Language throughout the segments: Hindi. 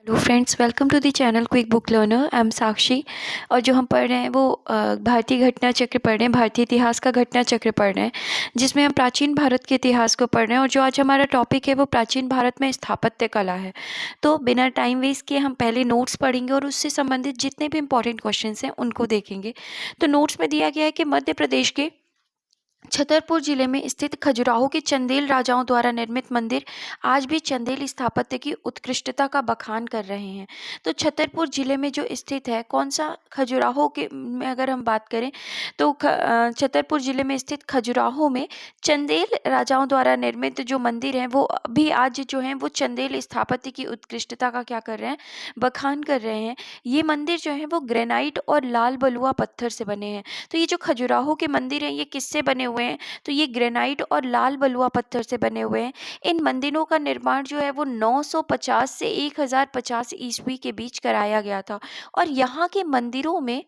Hello friends, welcome to the channel quick book learner. I am Sakshi. और जो हम पढ़ रहे हैं वो भारतीय घटना चक्र पढ़ रहे हैं, भारतीय इतिहास का घटना चक्र पढ़ रहे हैं, जिसमें हम प्राचीन भारत के इतिहास को पढ़ रहे हैं। और जो आज हमारा टॉपिक है वो प्राचीन भारत में स्थापत्य कला है। तो बिना टाइम वेस्ट किए हम पहले नोट्स पढ़ेंगे और उससे संबंधित जितने भी इंपॉर्टेंट क्वेश्चन हैं उनको देखेंगे। तो नोट्स में दिया गया है कि मध्य प्रदेश के छतरपुर जिले में स्थित खजुराहो के चंदेल राजाओं द्वारा निर्मित मंदिर आज भी चंदेल स्थापत्य की उत्कृष्टता का बखान कर रहे हैं। तो छतरपुर जिले में जो स्थित है, कौन सा, खजुराहो के में अगर हम बात करें तो छतरपुर जिले में स्थित खजुराहो में चंदेल राजाओं द्वारा निर्मित जो मंदिर हैं वो अभी आज जो हैं वो चंदेल स्थापत्य की उत्कृष्टता का क्या कर रहे हैं, बखान कर रहे हैं। ये मंदिर जो है वो ग्रेनाइट और लाल बलुआ पत्थर से बने हैं। तो ये जो खजुराहो के मंदिर हैं ये किससे बने हुए हैं? तो ये ग्रेनाइट और लाल बलुआ पत्थर से बने हुए हैं। इन मंदिरों का निर्माण जो है वो 950 से 1050 ईस्वी के बीच कराया गया था। और यहाँ के मंदिरों में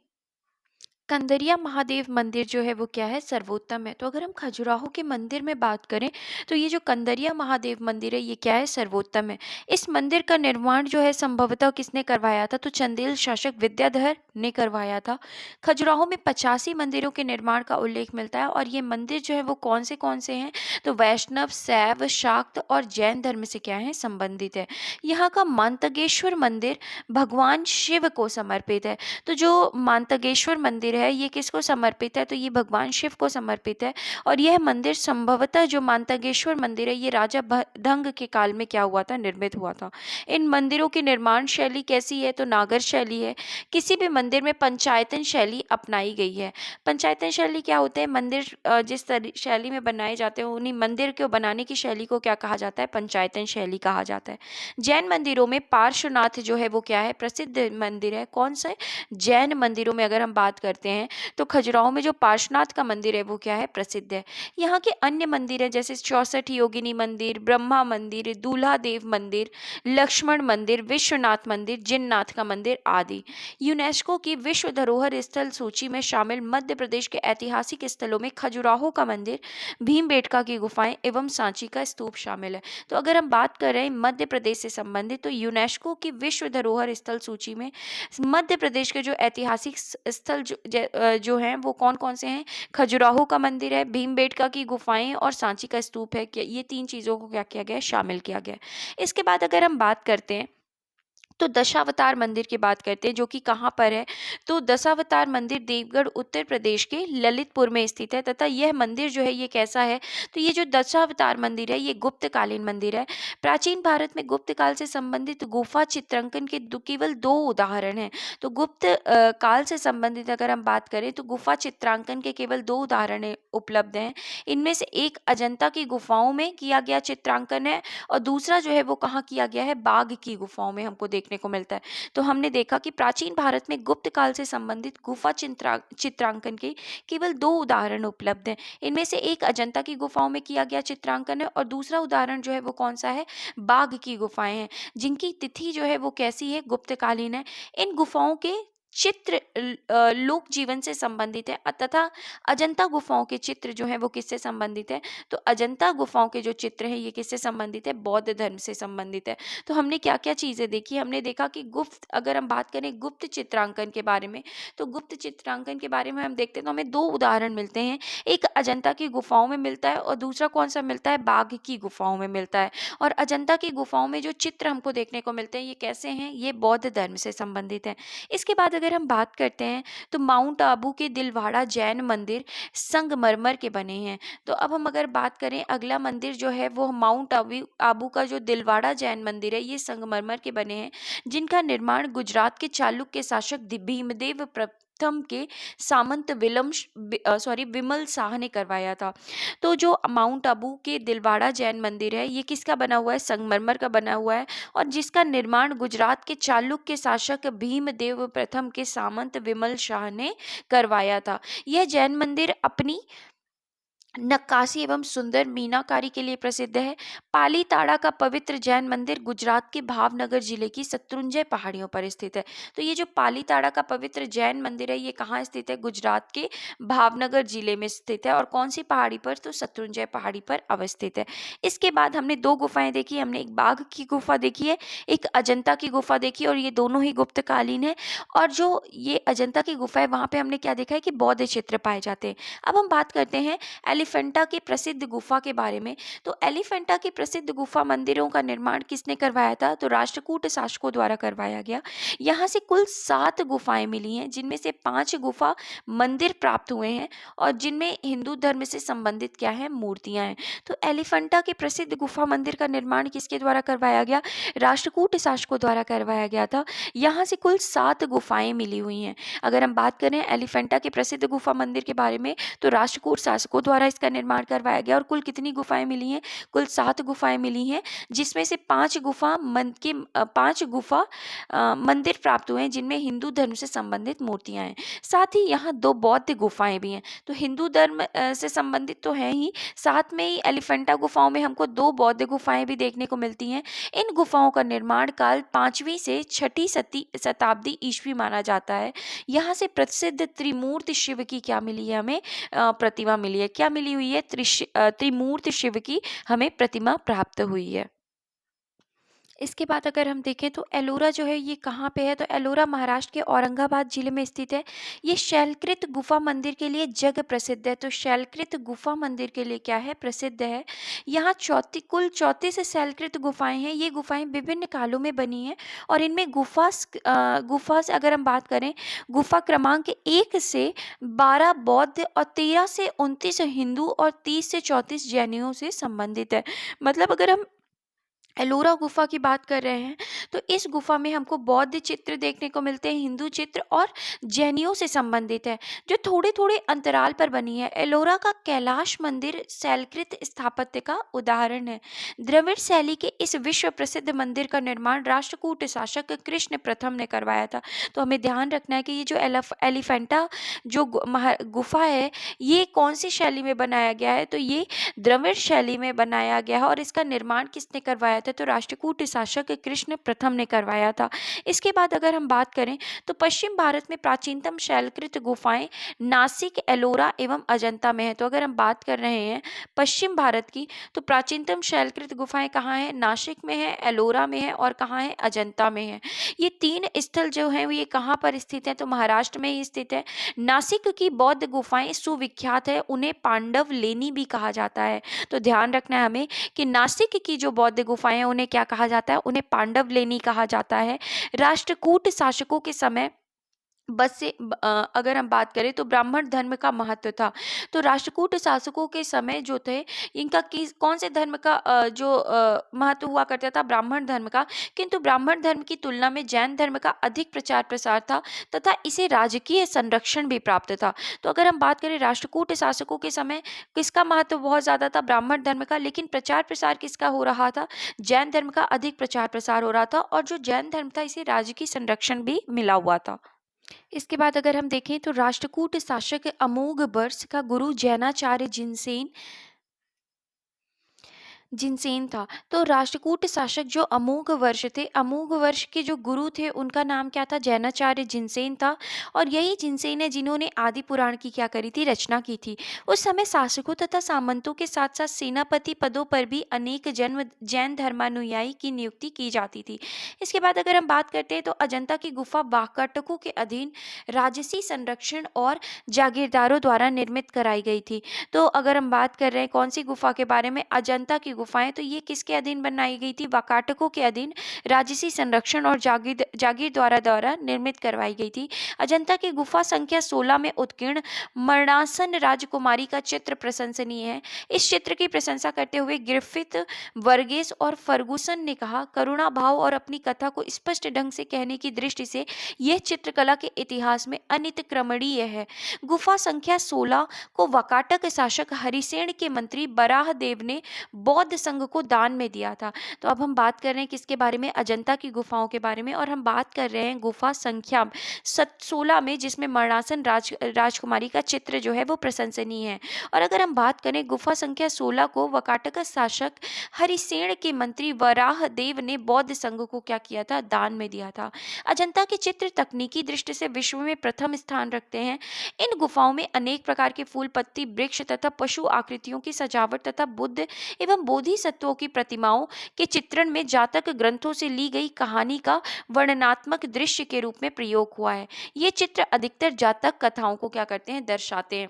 कंदरिया महादेव मंदिर जो है वो क्या है, सर्वोत्तम है। तो अगर हम खजुराहो के मंदिर में बात करें तो ये जो कंदरिया महादेव मंदिर है ये क्या है, सर्वोत्तम है। इस मंदिर का निर्माण जो है संभवतः किसने करवाया था? तो चंदेल शासक विद्याधर ने करवाया था। खजुराहो में 85 मंदिरों के निर्माण का उल्लेख मिलता है और ये मंदिर जो है वो कौन से हैं? तो वैष्णव, शैव, शाक्त और जैन धर्म से क्या है, संबंधित है। यहाँ का मांतगेश्वर मंदिर भगवान शिव को समर्पित है। तो जो मांतगेश्वर मंदिर है ये किसको समर्पित है? तो ये भगवान शिव को समर्पित है। और यह मंदिर संभवतः, जो मांतगेश्वर मंदिर है, ये राजा भदंग के काल में क्या हुआ था, निर्मित हुआ था। इन मंदिरों की निर्माण शैली कैसी है? तो नागर शैली है। किसी भी मंदिर में पंचायतन शैली अपनाई गई है। पंचायतन शैली क्या होते हैं? मंदिर जिस शैली में बनाए जाते हैं उन्हीं मंदिर को बनाने की शैली को क्या कहा जाता है? पंचायतन शैली कहा जाता है। जैन मंदिरों में पार्श्वनाथ जो है वो क्या है, प्रसिद्ध मंदिर है। कौन सा है? जैन मंदिरों में अगर हम बात करते हैं तो खजुराहो में जो पार्श्वनाथ का मंदिर है वो क्या है, प्रसिद्ध है। यहाँ के अन्य मंदिर है जैसे 64 योगिनी मंदिर, ब्रह्मा मंदिर, दूल्हा देव मंदिर, लक्ष्मण मंदिर, विश्वनाथ मंदिर, जिननाथ का मंदिर आदि। यूनेस्को की विश्व धरोहर स्थल सूची में शामिल मध्य प्रदेश के ऐतिहासिक स्थलों में खजुराहो का मंदिर, भीमबेटका की गुफाएं एवं सांची का स्तूप शामिल है। तो अगर हम बात कर रहे हैं मध्य प्रदेश से संबंधित, तो यूनेस्को की विश्व धरोहर स्थल सूची में मध्य प्रदेश के जो ऐतिहासिक स्थल जो हैं वो कौन कौन से हैं? खजुराहो का मंदिर है, भीमबेटका की गुफाएं और सांची का स्तूप है। ये 3 चीज़ों को क्या किया गया है, शामिल किया गया है। इसके बाद अगर हम बात करते हैं तो दशावतार मंदिर की बात करते हैं, जो कि कहाँ पर है? तो दशावतार मंदिर देवगढ़ उत्तर प्रदेश के ललितपुर में स्थित है। तथा यह मंदिर जो है ये कैसा है? तो ये जो दशावतार मंदिर है ये गुप्तकालीन मंदिर है। प्राचीन भारत में गुप्त काल से संबंधित गुफा चित्रांकन के केवल 2 उदाहरण हैं। तो गुप्त काल से संबंधित अगर हम बात करें तो गुफा चित्रांकन के केवल 2 उदाहरण उपलब्ध हैं। इनमें से एक अजंता की गुफाओं में किया गया चित्रांकन है और दूसरा जो है वो कहाँ किया गया है? बाघ की गुफाओं में हमको देखने को मिलता है। तो हमने देखा कि प्राचीन भारत में गुप्त काल से संबंधित गुफा चित्रांकन के केवल 2 उदाहरण उपलब्ध हैं। इनमें से एक अजंता की गुफाओं में किया गया चित्रांकन है और दूसरा उदाहरण जो है वो कौन सा है? बाघ की गुफाएं हैं, जिनकी तिथि जो है वो कैसी है? गुप्तकालीन है। इन गुफाओं के चित्र लोक जीवन से संबंधित है तथा अजंता गुफाओं के चित्र जो है वो किससे संबंधित है? तो अजंता गुफाओं के जो चित्र हैं ये किससे संबंधित है? बौद्ध धर्म से संबंधित है। तो हमने क्या क्या चीज़ें देखी? हमने देखा कि गुप्त, अगर हम बात करें गुप्त चित्रांकन के बारे में, तो गुप्त चित्रांकन के बारे में हम देखते हैं तो हमें 2 उदाहरण मिलते हैं। एक अजंता की गुफाओं में मिलता है और दूसरा कौन सा मिलता है? बाघ की गुफाओं में मिलता है। और अजंता की गुफाओं में जो चित्र हमको देखने को मिलते हैं ये कैसे हैं? ये बौद्ध धर्म से संबंधित हैं। इसके बाद अगर हम बात करते हैं तो माउंट आबू के दिलवाड़ा जैन मंदिर संगमरमर के बने हैं। तो अब हम अगर बात करें, अगला मंदिर जो है वो माउंट आबू का जो दिलवाड़ा जैन मंदिर है ये संगमरमर के बने हैं, जिनका निर्माण गुजरात के चालुक्य शासक भीमदेव प्रथम के सामंत विमल शाह ने करवाया था। तो जो माउंट आबू के दिलवाड़ा जैन मंदिर है ये किसका बना हुआ है? संगमरमर का बना हुआ है और जिसका निर्माण गुजरात के चालुक्य शासक भीमदेव प्रथम के सामंत विमल शाह ने करवाया था। यह जैन मंदिर अपनी नक्काशी एवं सुंदर मीनाकारी के लिए प्रसिद्ध है। पालीताड़ा का पवित्र जैन मंदिर गुजरात के भावनगर जिले की शत्रुंजय पहाड़ियों पर स्थित है। तो ये जो पालीताड़ा का पवित्र जैन मंदिर है, ये कहाँ स्थित है? गुजरात के भावनगर जिले में स्थित है। और कौन सी पहाड़ी पर? तो शत्रुंजय पहाड़ी पर अवस्थित है। इसके बाद हमने दो गुफाएं देखी। हमने एक बाघ की गुफा देखी है, एक अजंता की गुफा देखी, और ये दोनों ही गुप्तकालीन है। और जो ये अजंता की गुफा है, वहां पे हमने क्या देखा है कि बौद्ध चित्र पाए जाते हैं। अब हम बात करते हैं एलिफेंटा की प्रसिद्ध गुफा के बारे में। तो एलिफेंटा की प्रसिद्ध गुफा मंदिरों का निर्माण किसने करवाया था? तो राष्ट्रकूट शासकों द्वारा करवाया गया। यहाँ से कुल 7 गुफाएं मिली हैं, जिनमें से 5 गुफा मंदिर प्राप्त हुए हैं और जिनमें हिंदू धर्म से संबंधित क्या है? मूर्तियां हैं। तो एलिफेंटा के प्रसिद्ध गुफा मंदिर का निर्माण किसके द्वारा करवाया गया? राष्ट्रकूट शासकों द्वारा करवाया गया था। यहाँ से कुल 7 गुफाएं मिली हुई हैं। अगर हम बात करें एलिफेंटा के प्रसिद्ध गुफा मंदिर के बारे में, तो राष्ट्रकूट शासकों द्वारा इसका निर्माण करवाया गया। और कुल कितनी गुफाएं मिली हैं? कुल 7 गुफाएं मिली हैं, जिसमें से 5 गुफा मंदिर प्राप्त हुए हैं, जिनमें हिंदू धर्म से संबंधित मूर्तियां हैं। साथ ही यहाँ 2 बौद्ध गुफाएं भी हैं। तो हिंदू धर्म से संबंधित तो है ही, साथ में ही एलिफेंटा गुफाओं में हमको 2 बौद्ध गुफाएं भी देखने को मिलती हैं। इन गुफाओं का निर्माण काल 5वीं से 6ठी शताब्दी ईस्वी माना जाता है। यहाँ से प्रसिद्ध त्रिमूर्ति शिव की क्या मिली है हमें? प्रतिमा मिली है। क्या मिली हुई है? त्रिमूर्ति शिव की हमें प्रतिमा प्राप्त हुई है। इसके बाद अगर हम देखें तो एलोरा जो है ये कहाँ पे है? तो एलोरा महाराष्ट्र के औरंगाबाद जिले में स्थित है। ये शैलकृत गुफा मंदिर के लिए जग प्रसिद्ध है। तो शैलकृत गुफा मंदिर के लिए क्या है? प्रसिद्ध है। यहाँ कुल 34 शैलकृत गुफाएं हैं। ये गुफाएं विभिन्न कालों में बनी हैं और इनमें गुफा से अगर हम बात करें, गुफा क्रमांक 1 से 12 बौद्ध और 13 से 29 हिंदू और 30 से 34 जैनियों से संबंधित है। मतलब अगर हम एलोरा गुफा की बात कर रहे हैं, तो इस गुफा में हमको बौद्ध चित्र देखने को मिलते हैं, हिंदू चित्र और जैनियों से संबंधित है, जो थोड़े थोड़े अंतराल पर बनी है। एलोरा का कैलाश मंदिर शैलकृत स्थापत्य का उदाहरण है। द्रविड़ शैली के इस विश्व प्रसिद्ध मंदिर का निर्माण राष्ट्रकूट शासक कृष्ण प्रथम ने करवाया था। तो हमें ध्यान रखना है कि ये जो एलिफेंटा जो गुफा है, ये कौन सी शैली में बनाया गया है? तो ये द्रविड़ शैली में बनाया गया है। और इसका निर्माण किसने करवाया था? तो राष्ट्रकूट शासक कृष्ण प्रथम ने करवाया था। इसके बाद अगर हम बात करें तो पश्चिम भारत में प्राचीनतम शैलकृत गुफाएं नासिक, एलोरा एवं अजंता में है। तो अगर हम बात कर रहे हैं पश्चिम भारत की, तो प्राचीनतम शैलकृत गुफाएं कहाँ है? नासिक में है, एलोरा में है और कहाँ है? अजंता में है। ये 3 स्थल जो हैं ये कहाँ पर स्थित है? तो महाराष्ट्र में ही स्थित है। नासिक की बौद्ध गुफाएं सुविख्यात है, उन्हें पांडव लेनी भी कहा जाता है। तो ध्यान रखना है हमें कि नासिक की जो बौद्ध गुफाएं हैं उन्हें क्या कहा जाता है? उन्हें पांडव लेनी कहा जाता है। राष्ट्रकूट शासकों के समय अगर हम बात करें तो ब्राह्मण धर्म का महत्व था। तो राष्ट्रकूट शासकों के समय जो थे, इनका कौन से धर्म का महत्व हुआ करता था? ब्राह्मण धर्म का। किंतु ब्राह्मण धर्म की तुलना में जैन धर्म का अधिक प्रचार प्रसार था तथा इसे राजकीय संरक्षण भी प्राप्त था। तो अगर हम बात करें राष्ट्रकूट शासकों के समय किसका महत्व बहुत ज़्यादा था? ब्राह्मण धर्म का। लेकिन प्रचार प्रसार किसका हो रहा था? जैन धर्म का अधिक प्रचार प्रसार हो रहा था। और जो जैन धर्म था इसे राजकीय संरक्षण भी मिला हुआ था। इसके बाद अगर हम देखें तो राष्ट्रकूट शासक अमोघ वर्ष का गुरु जैनाचार्य जिनसेन था। तो राष्ट्रकूट शासक जो अमोघ वर्ष थे, अमोघ वर्ष के जो गुरु थे उनका नाम क्या था? जैनाचार्य जिनसेन था। और यही जिनसेन है जिन्होंने आदि पुराण की क्या करी थी? रचना की थी। उस समय शासकों तथा सामंतों के साथ साथ सेनापति पदों पर भी अनेक जैन धर्मानुयायी की नियुक्ति की जाती थी। इसके बाद अगर हम बात करते हैं तो अजंता की गुफा वाकाटकों के अधीन राजसी संरक्षण और जागीरदारों द्वारा निर्मित कराई गई थी। तो अगर हम बात कर रहे हैं कौन सी गुफा के बारे में? अजंता की गुफाएं, तो ये किसके अधीन बनाई गई थी? वाकाटकों के अधीन राजसी संरक्षण और जागीर द्वारा निर्मित करवाई गई थी। अजंता की गुफा संख्या 16 में उत्कीर्ण मरणासन राजकुमारी का चित्र प्रशंसनीय है। इस चित्र की प्रशंसा करते हुए ग्रिफिथ, वर्गेस और फर्गुसन ने कहा, करुणा भाव और अपनी कथा को स्पष्ट ढंग से कहने की दृष्टि से यह चित्रकला के इतिहास में अनितक्रमणीय है। गुफा संख्या 16 को वाकाटक शासक हरिसेन के मंत्री बराह देव ने बौद्ध बौद्ध संघ को दान में दिया था। तो अब हम बात कर रहे हैं किसके बारे में, अजंता की गुफाओं के बारे में, और हम बात कर रहे हैं गुफा संख्या 16 में, जिसमें मरणासन राजकुमारी का चित्र जो है वो प्रशंसनीय है। और अगर हम बात करें गुफा संख्या 16 को वकाटक शासक हरिसेन के मंत्री वराह देव ने बौद्ध संघ को क्या किया था, दान में दिया था। अजंता के चित्र तकनीकी दृष्टि से विश्व में प्रथम स्थान रखते हैं। इन गुफाओं में अनेक प्रकार के फूल पत्ती, वृक्ष तथा पशु आकृतियों की सजावट तथा बुद्ध एवं बोधिसत्वों की प्रतिमाओं के चित्रण में जातक ग्रंथों से ली गई कहानी का वर्णनात्मक दृश्य के रूप में प्रयोग हुआ है। ये चित्र अधिकतर जातक कथाओं को क्या करते हैं, दर्शाते हैं।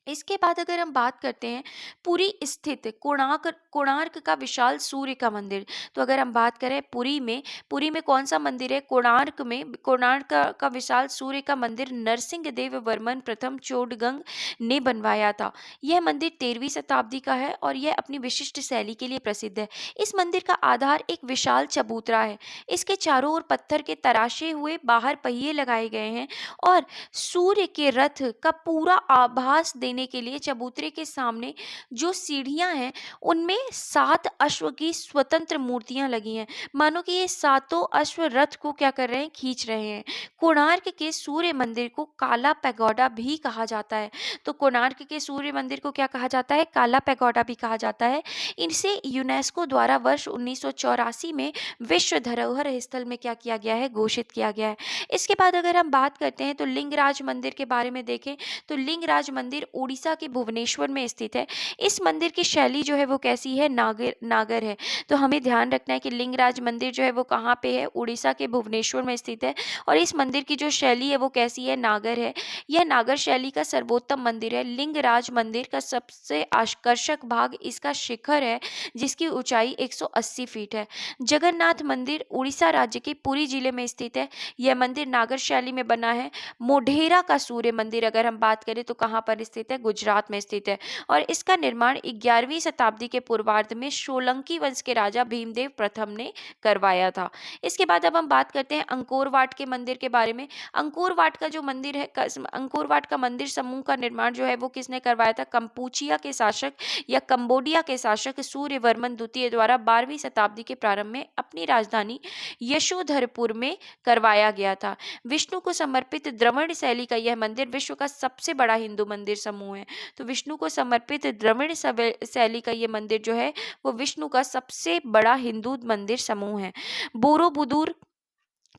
इसके बाद अगर हम बात करते हैं पुरी स्थित कोणार्क का विशाल सूर्य का मंदिर, तो अगर हम बात करें पुरी में कौन सा मंदिर है, कोणार्क का विशाल सूर्य का मंदिर नरसिंह देव वर्मन प्रथम चोडगंग ने बनवाया था। यह मंदिर 13वीं शताब्दी का है और यह अपनी विशिष्ट शैली के लिए प्रसिद्ध है। इस मंदिर का आधार एक विशाल चबूतरा है। इसके चारों ओर पत्थर के तराशे हुए बाहर पहिए लगाए गए हैं और सूर्य के रथ का पूरा आभास देने के लिए चबूतरे के सामने जो सीढ़ियां हैं उनमें 7 अश्व की स्वतंत्र मूर्तियां लगी हैं, मानो कि ये सातों अश्व रथ को क्या कर रहे हैं, खींच रहे हैं। कोणार्क के सूर्य मंदिर को काला पैगोडा भी कहा जाता है। तो कोणार्क के सूर्य मंदिर को क्या कहा जाता है, काला पैगोडा भी कहा जाता है। इनसे यूनेस्को द्वारा वर्ष 1984 में विश्व धरोहर स्थल में क्या किया गया है, घोषित किया गया है। इसके बाद अगर हम बात करते हैं तो लिंगराज मंदिर के बारे में देखें तो लिंगराज मंदिर उड़ीसा के भुवनेश्वर में स्थित है। इस मंदिर की शैली जो है वो कैसी है, नागर है। तो हमें ध्यान रखना है कि लिंगराज मंदिर जो है वो कहाँ पे है, उड़ीसा के भुवनेश्वर में स्थित है और इस मंदिर की जो शैली है वो कैसी है, नागर है। यह नागर शैली का सर्वोत्तम मंदिर है। लिंगराज मंदिर का सबसे आकर्षक भाग इसका शिखर है जिसकी ऊंचाई 180 फीट है। जगन्नाथ मंदिर उड़ीसा राज्य के पुरी जिले में स्थित है। यह मंदिर नागर शैली में बना है। मोढेरा का सूर्य मंदिर अगर हम बात करें तो कहाँ पर स्थित है, गुजरात में स्थित है और इसका निर्माण 11वीं शताब्दी के पूर्वार्ध में सोलंकी वंश के राजा भीमदेव प्रथम ने करवाया था। इसके बाद अब हम बात करते हैं अंकोर वाट के मंदिर के बारे में। अंकोर वाट का जो मंदिर है, अंकोर वाट का मंदिर समूह का निर्माण जो है वो किसने करवाया था, कंपूचिया के शासक या कंबोडिया के शासक सूर्यवर्मन द्वितीय द्वारा 12वीं शताब्दी के प्रारंभ में अपनी राजधानी यशोधरपुर में करवाया गया था। विष्णु को समर्पित द्रविड़ शैली का यह मंदिर विश्व का सबसे बड़ा हिंदू मंदिर समूह है। तो विष्णु को समर्पित द्रविड़ शैली का यह मंदिर जो है वो विष्णु का सबसे बड़ा हिंदू मंदिर समूह है। बोरोबुदुर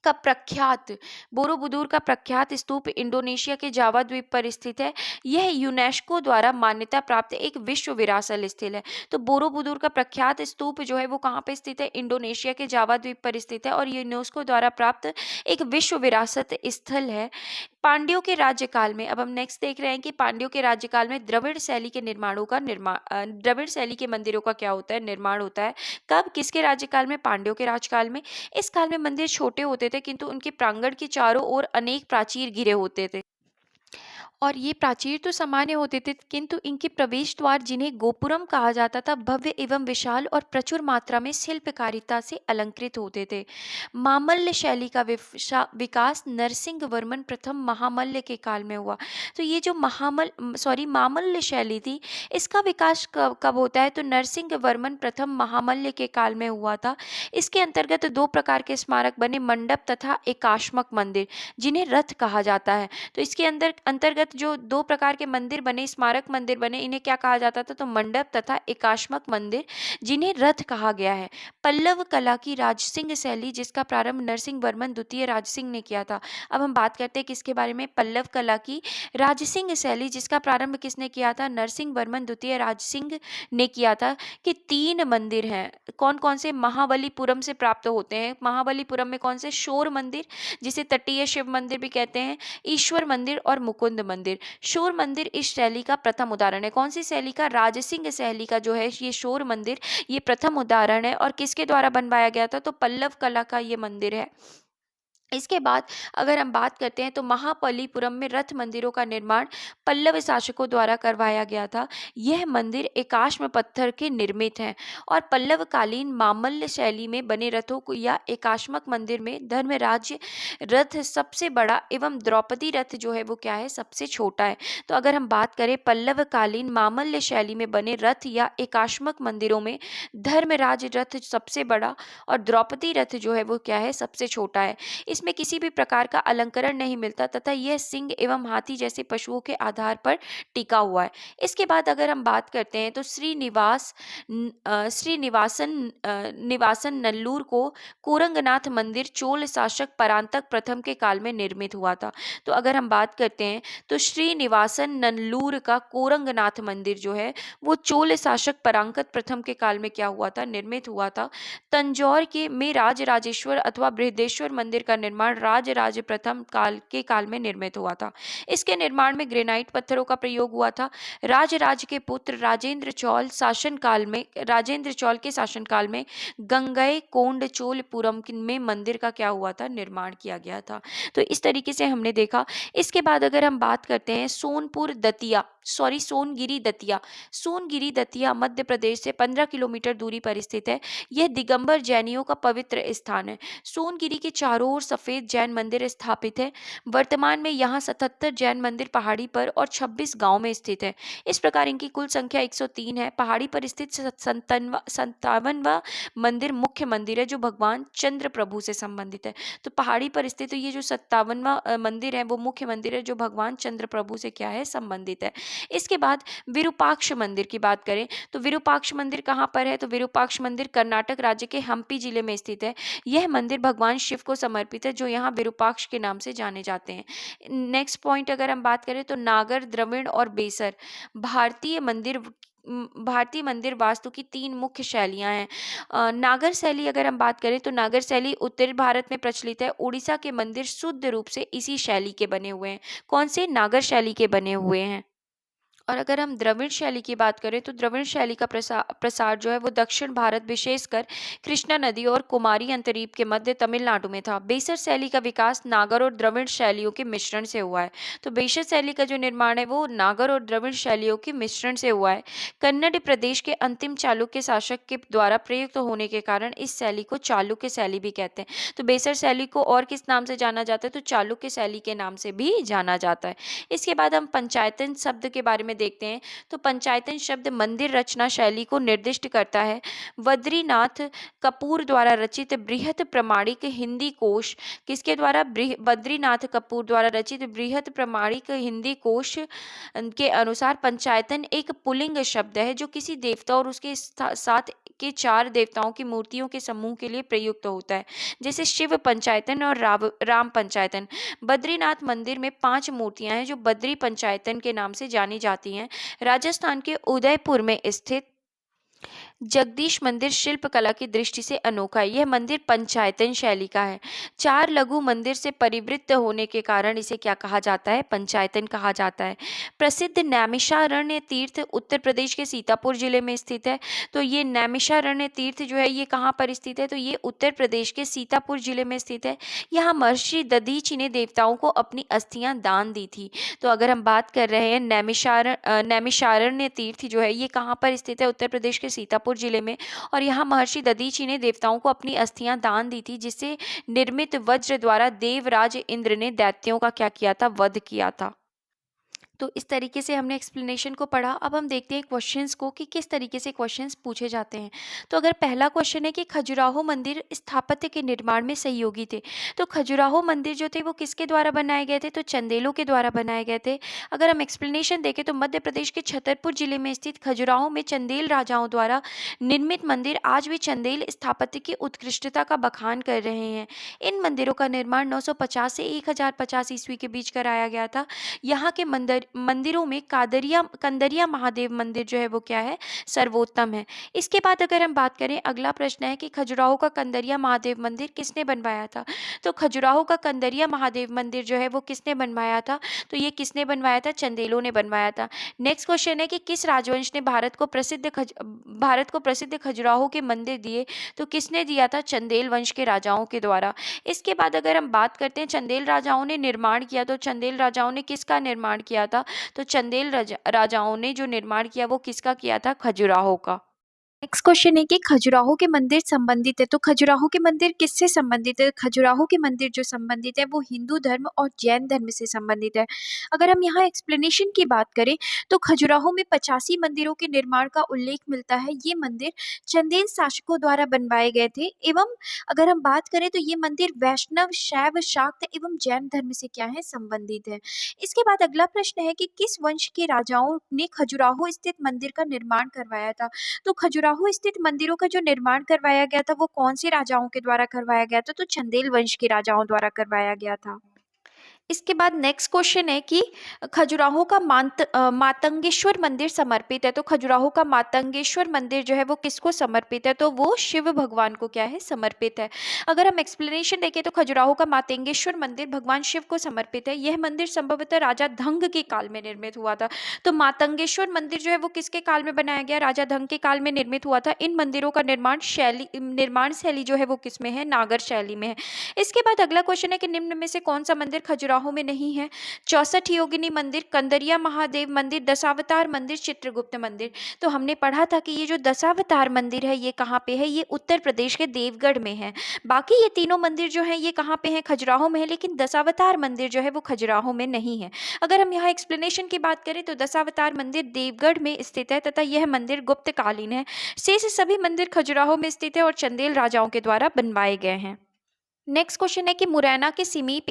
का प्रख्यात स्तूप इंडोनेशिया के जावा द्वीप पर स्थित है। यह यूनेस्को द्वारा मान्यता प्राप्त एक विश्व विरासत स्थल है। तो बोरोबुदुर का प्रख्यात स्तूप जो है वो कहाँ पे स्थित है, इंडोनेशिया के जावा द्वीप पर स्थित है और यूनेस्को द्वारा प्राप्त एक विश्व विरासत स्थल है। पांड्यों के राज्यकाल में, अब हम नेक्स्ट देख रहे हैं कि पांड्यों के राज्यकाल में द्रविड़ शैली के द्रविड़ शैली के मंदिरों का क्या होता है, निर्माण होता है। कब, किसके राज्यकाल में, पांड्यों के राजकाल में। इस काल में मंदिर छोटे होते थे किंतु उनके प्रांगण के चारों ओर अनेक प्राचीर घिरे होते थे और ये प्राचीर तो सामान्य होते थे किंतु इनके प्रवेश द्वार जिन्हें गोपुरम कहा जाता था भव्य एवं विशाल और प्रचुर मात्रा में शिल्पकारिता से अलंकृत होते थे। मामल्य शैली का विकास नरसिंह वर्मन प्रथम महामल्ल के काल में हुआ। तो ये जो मामल्य शैली थी इसका विकास कब होता है, तो नरसिंह वर्मन प्रथम महामल्ल के काल में हुआ था। इसके अंतर्गत 2 प्रकार के स्मारक बने, मंडप तथा एकाश्मक मंदिर जिन्हें रथ कहा जाता है। तो इसके अंतर्गत जो 2 प्रकार के मंदिर बने, स्मारक मंदिर बने, इन्हें क्या कहा जाता था, तो मंडप तथा एकाश्मक मंदिर जिन्हें रथ कहा गया है। पल्लव कला की राजसिंह शैली जिसका प्रारंभ नरसिंह वर्मन द्वितीय राजसिंह ने किया था। अब हम बात करते हैं किसके बारे में, पल्लव कला की राजसिंह शैली जिसका प्रारंभ किसने किया था, नरसिंह वर्मन द्वितीय राजसिंह ने किया था। कि 3 मंदिर हैं, कौन कौन से, महाबलीपुरम से प्राप्त होते हैं। महाबलीपुरम में कौन से, शोर मंदिर जिसे तटीय शिव मंदिर भी कहते हैं, ईश्वर मंदिर और मुकुंद मंदिर। शोर मंदिर इस शैली का प्रथम उदाहरण है। कौन सी शैली का, राजसिंह शैली का जो है ये शोर मंदिर ये प्रथम उदाहरण है और किसके द्वारा बनवाया गया था, तो पल्लव कला का ये मंदिर है। इसके बाद अगर हम बात करते हैं तो महाबलीपुरम में रथ मंदिरों का निर्माण पल्लव शासकों द्वारा करवाया गया था। यह मंदिर एकाश्म पत्थर के निर्मित हैं और पल्लवकालीन मामल्य शैली में बने रथों को या एकाश्मक मंदिर में धर्मराज रथ सबसे बड़ा एवं द्रौपदी रथ जो है वो क्या है, सबसे छोटा है। तो अगर हम बात करें पल्लवकालीन मामल्य शैली में बने रथ या एकाश्मक मंदिरों में धर्मराज रथ सबसे बड़ा और द्रौपदी रथ जो है वो क्या है, सबसे छोटा है। इसमें किसी भी प्रकार का अलंकरण नहीं मिलता तथा यह सिंह एवं हाथी जैसे पशुओं के आधार पर टिका हुआ है। इसके बाद अगर हम बात करते हैं तो निवासन नल्लूर को कोरंगनाथ मंदिर चोल शासक परांतक प्रथम के काल में निर्मित हुआ था। तो अगर हम बात करते हैं तो श्रीनिवासन नल्लूर का कोरंगनाथ मंदिर जो है वो चोल शासक परांकत प्रथम के काल में क्या हुआ था, निर्मित हुआ था। तंजौर के में राजराजेश्वर अथवा बृहदेश्वर मंदिर का निर्माण राजराज प्रथम काल में निर्मित हुआ था। इसके निर्माण में ग्रेनाइट पत्थरों का प्रयोग हुआ था। राजराज के पुत्र राजेंद्र चोल के शासनकाल में गंगई कोंड चोलपुरम में मंदिर का क्या हुआ था, निर्माण किया गया था। तो इस तरीके से हमने देखा। इसके बाद अगर हम बात करते हैं सोनगिरी दतिया मध्य प्रदेश से 15 किलोमीटर दूरी पर स्थित है। यह दिगंबर जैनियों का पवित्र स्थान है। सोनगिरी के चारों ओर सफेद जैन मंदिर स्थापित है। वर्तमान में यहाँ 77 जैन मंदिर पहाड़ी पर और 26 गांव में स्थित है। इस प्रकार इनकी कुल संख्या 103 है। पहाड़ी पर स्थित 57वां मंदिर मुख्य मंदिर है जो भगवान चंद्र प्रभु से संबंधित है। तो पहाड़ी पर स्थित ये जो 57वां मंदिर है वो मुख्य मंदिर है जो भगवान चंद्र प्रभु से क्या है, संबंधित है। इसके बाद विरूपाक्ष मंदिर की बात करें तो विरूपाक्ष मंदिर कहाँ पर है, तो विरूपाक्ष मंदिर कर्नाटक राज्य के हम्पी जिले में स्थित है। यह मंदिर भगवान शिव को समर्पित है जो यहाँ विरूपाक्ष के नाम से जाने जाते हैं। नेक्स्ट पॉइंट अगर हम बात करें तो नागर, द्रविड़ और बेसर भारतीय मंदिर वास्तु की 3 मुख्य शैलियां हैं। नागर शैली अगर हम बात करें तो नागर शैली उत्तर भारत में प्रचलित है। उड़ीसा के मंदिर शुद्ध रूप से इसी शैली के बने हुए हैं। कौन से, नागर शैली के बने हुए हैं। और अगर हम द्रविड़ शैली की बात करें तो द्रविड़ शैली का प्रसार जो है वो दक्षिण भारत विशेषकर कृष्णा नदी और कुमारी अंतरीप के मध्य तमिलनाडु में था। बेसर शैली का विकास नागर और द्रविड़ शैलियों के मिश्रण से हुआ है। तो बेसर शैली का जो निर्माण है वो नागर और द्रविड़ शैलियों के मिश्रण से हुआ है। कन्नड़ प्रदेश के अंतिम चालुक्य शासक के द्वारा प्रयुक्त होने के कारण इस शैली को चालुक्य शैली भी कहते हैं। तो बेसर शैली को और किस नाम से जाना जाता है, तो चालुक्य शैली के नाम से भी जाना जाता है। इसके बाद हम पंचायतन शब्द के बारे में देखते हैं। तो पंचायतन शब्द मंदिर रचना शैली को निर्दिष्ट करता है। बद्रीनाथ कपूर द्वारा रचित बृहत प्रमाणिक हिंदी कोश बद्रीनाथ कपूर द्वारा रचित बृहत प्रमाणिक हिंदी कोश के अनुसार पंचायतन एक पुल्लिंग शब्द है जो किसी देवता और उसके साथ के 4 देवताओं की मूर्तियों के समूह के लिए प्रयुक्त होता है, जैसे शिव पंचायतन और राम पंचायतन। बद्रीनाथ मंदिर में 5 मूर्तियां हैं जो बद्री पंचायतन के नाम से जानी जाती हैं। राजस्थान के उदयपुर में स्थित जगदीश मंदिर शिल्पकला की दृष्टि से अनोखा है। यह मंदिर पंचायतन शैली का है। 4 लघु मंदिर से परिवृत्त होने के कारण इसे क्या कहा जाता है, पंचायतन कहा जाता है। प्रसिद्ध नैमिषारण्य तीर्थ उत्तर प्रदेश के सीतापुर जिले में स्थित है। तो ये नैमिषारण्य तीर्थ जो है ये कहाँ पर स्थित है, तो ये उत्तर प्रदेश के सीतापुर जिले में स्थित है। यहाँ महर्षि दधीचि ने देवताओं को अपनी अस्थियां दान दी थी। तो अगर हम बात कर रहे हैं नैमिषारण्य तीर्थ जो है ये कहाँ पर स्थित है, उत्तर प्रदेश के सीतापुर जिले में। और यहाँ महर्षि दधीचि ने देवताओं को अपनी अस्थियां दान दी थी जिससे निर्मित वज्र द्वारा देवराज इंद्र ने दैत्यों का क्या किया था, वध किया था। तो इस तरीके से हमने एक्सप्लेनेशन को पढ़ा। अब हम देखते हैं क्वेश्चंस को कि किस तरीके से क्वेश्चंस पूछे जाते हैं। तो अगर पहला क्वेश्चन है कि खजुराहो मंदिर स्थापत्य के निर्माण में सहयोगी थे, तो खजुराहो मंदिर जो थे वो किसके द्वारा बनाए गए थे, तो चंदेलों के द्वारा बनाए गए थे। अगर हम एक्सप्लेनेशन देखें तो मध्य प्रदेश के छतरपुर जिले में स्थित खजुराहो में चंदेल राजाओं द्वारा निर्मित मंदिर आज भी चंदेल स्थापत्य की उत्कृष्टता का बखान कर रहे हैं। इन मंदिरों का निर्माण 950 से 1050 ईस्वी के बीच कराया गया था। यहाँ के मंदिरों में कंदरिया महादेव मंदिर जो है वो क्या है, सर्वोत्तम है। इसके बाद अगर हम बात करें, अगला प्रश्न है कि खजुराहो का कंदरिया महादेव मंदिर किसने बनवाया था। तो खजुराहो का कंदरिया महादेव मंदिर जो है वो किसने बनवाया था, तो ये किसने बनवाया था, चंदेलों ने बनवाया था। नेक्स्ट क्वेश्चन है कि किस राजवंश ने भारत को प्रसिद्ध खजुराहो के मंदिर दिए, तो किसने दिया था, चंदेल वंश के राजाओं के द्वारा। इसके बाद अगर हम बात करते हैं चंदेल राजाओं ने निर्माण किया, तो चंदेल राजाओं ने किसका निर्माण किया था, तो चंदेल राजाओं ने जो निर्माण किया वो किसका किया था, खजुराहो का। नेक्स्ट क्वेश्चन है कि खजुराहो के मंदिर संबंधित है, तो खजुराहो के मंदिर किससे संबंधित है। खजुराहो के मंदिर जो संबंधित है वो हिंदू धर्म और जैन धर्म से संबंधित है। अगर हम यहाँ एक्सप्लेनेशन की बात करें तो खजुराहो में 85 मंदिरों के निर्माण का उल्लेख मिलता है। ये मंदिर चंदेल शासकों द्वारा बनवाए गए थे। एवं अगर हम बात करें तो ये मंदिर वैष्णव, शैव, शाक्त एवं जैन धर्म से क्या है, संबंधित है। इसके बाद अगला प्रश्न है कि किस वंश के राजाओं ने खजुराहो स्थित मंदिर का निर्माण करवाया था। तो खजुराहो स्थित मंदिरों का जो निर्माण करवाया गया था वो कौन से राजाओं के द्वारा करवाया गया था, तो चंदेल वंश के राजाओं द्वारा करवाया गया था। इसके बाद नेक्स्ट क्वेश्चन है कि खजुराहो का मातंगेश्वर मंदिर समर्पित है, तो खजुराहो का मातंगेश्वर मंदिर जो है वो किसको समर्पित है, तो वो शिव भगवान को क्या है, समर्पित है। अगर हम एक्सप्लेनेशन देखें तो खजुराहो का मातंगेश्वर मंदिर भगवान शिव को समर्पित है। यह मंदिर संभवतः राजा धंग के काल में निर्मित हुआ था। तो मातंगेश्वर मंदिर जो है वो किसके काल में बनाया गया, राजा धंग के काल में निर्मित हुआ था। इन मंदिरों का निर्माण शैली जो है वो किसमें है, नागर शैली में है। इसके बाद अगला क्वेश्चन है कि निम्न में से कौन सा मंदिर खजुराहो में नहीं है। 64 योगिनी मंदिर, कंदरिया महादेव मंदिर, दशावतार मंदिर, चित्रगुप्त मंदिर। तो हमने पढ़ा था कि ये जो दशावतार मंदिर है ये कहाँ पे है, ये उत्तर प्रदेश के देवगढ़ में है। बाकी ये तीनों मंदिर जो हैं ये कहाँ पे हैं, खजुराहो में है, लेकिन दशावतार मंदिर जो है वो खजुराहो में नहीं है। अगर हम यहाँ एक्सप्लेनेशन की बात करें तो दशावतार मंदिर देवगढ़ में स्थित है तथा यह मंदिर गुप्तकालीन है। शेष सभी मंदिर खजुराहो में स्थित है और चंदेल राजाओं के द्वारा बनवाए गए हैं। नेक्स्ट क्वेश्चन है कि मुरैना के समीप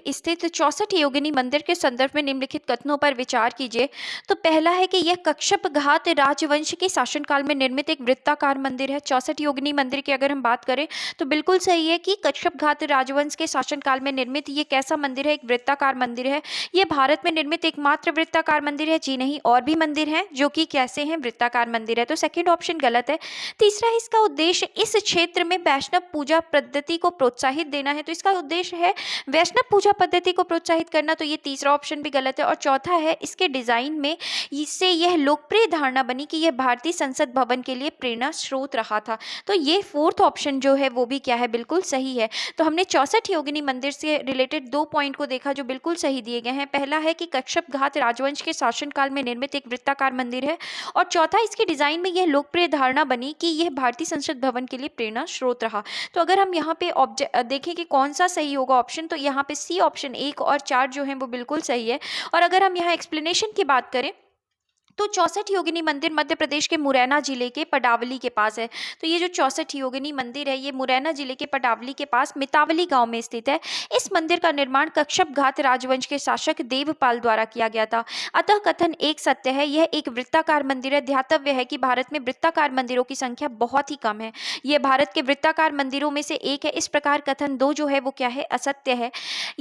स्थित 64 योगिनी मंदिर के संदर्भ में निम्नलिखित कथनों पर विचार कीजिए। तो पहला है कि यह कच्छप घात राजवंश के शासनकाल में निर्मित एक वृत्ताकार मंदिर है। 64 योगिनी मंदिर की अगर हम बात करें तो बिल्कुल सही है कि कच्छप घात राजवंश के शासनकाल में निर्मित ये कैसा मंदिर है, एक वृत्ताकार मंदिर है। ये भारत में निर्मित एकमात्र वृत्ताकार मंदिर है। जी नहीं, और भी मंदिर हैं जो कि कैसे हैं, वृत्ताकार मंदिर है। तो सेकेंड ऑप्शन गलत है। तीसरा, इसका उद्देश्य इस क्षेत्र में वैष्णव पूजा पद्धति को प्रोत्साहित देना है। तो इसका उद्देश्य है वैष्णव पूजा पद्धति को प्रोत्साहित करना। तो ये तीसरा ऑप्शन भी गलत है। और चौथा है, इसके डिजाइन में इससे यह लोकप्रिय धारणा बनी कि यह भारतीय संसद भवन के लिए प्रेरणा स्रोत रहा था। तो ये फोर्थ ऑप्शन जो है वो भी क्या है, बिल्कुल सही है। तो हमने 64 योगिनी मंदिर से रिलेटेड 2 पॉइंट को देखा जो बिल्कुल सही दिए गए हैं। पहला है कि कच्छप घात राजवंश के शासनकाल में निर्मित एक वृत्ताकार मंदिर है, और चौथा, इसके डिजाइन में यह लोकप्रिय धारणा बनी कि यह भारतीय संसद भवन के लिए प्रेरणा स्रोत रहा। तो अगर हम यहाँ पे देखें कि कौन सा सही होगा ऑप्शन, तो यहाँ पे सी ऑप्शन 1 और 4 जो है वो बिल्कुल सही है। और अगर हम यहाँ एक्सप्लेनेशन की बात करें तो 64 योगिनी मंदिर मध्य प्रदेश के मुरैना जिले के पडावली के पास है। तो ये जो 64 योगिनी मंदिर है ये मुरैना जिले के पडावली के पास मितावली गांव में स्थित है। इस मंदिर का निर्माण कच्छप घात राजवंश के शासक देवपाल द्वारा किया गया था। अतः कथन एक सत्य है, यह एक वृत्ताकार मंदिर है। ध्यातव्य है कि भारत में वृत्ताकार मंदिरों की संख्या बहुत ही कम है। यह भारत के वृत्ताकार मंदिरों में से एक है। इस प्रकार कथन 2 जो है वो क्या है, असत्य है।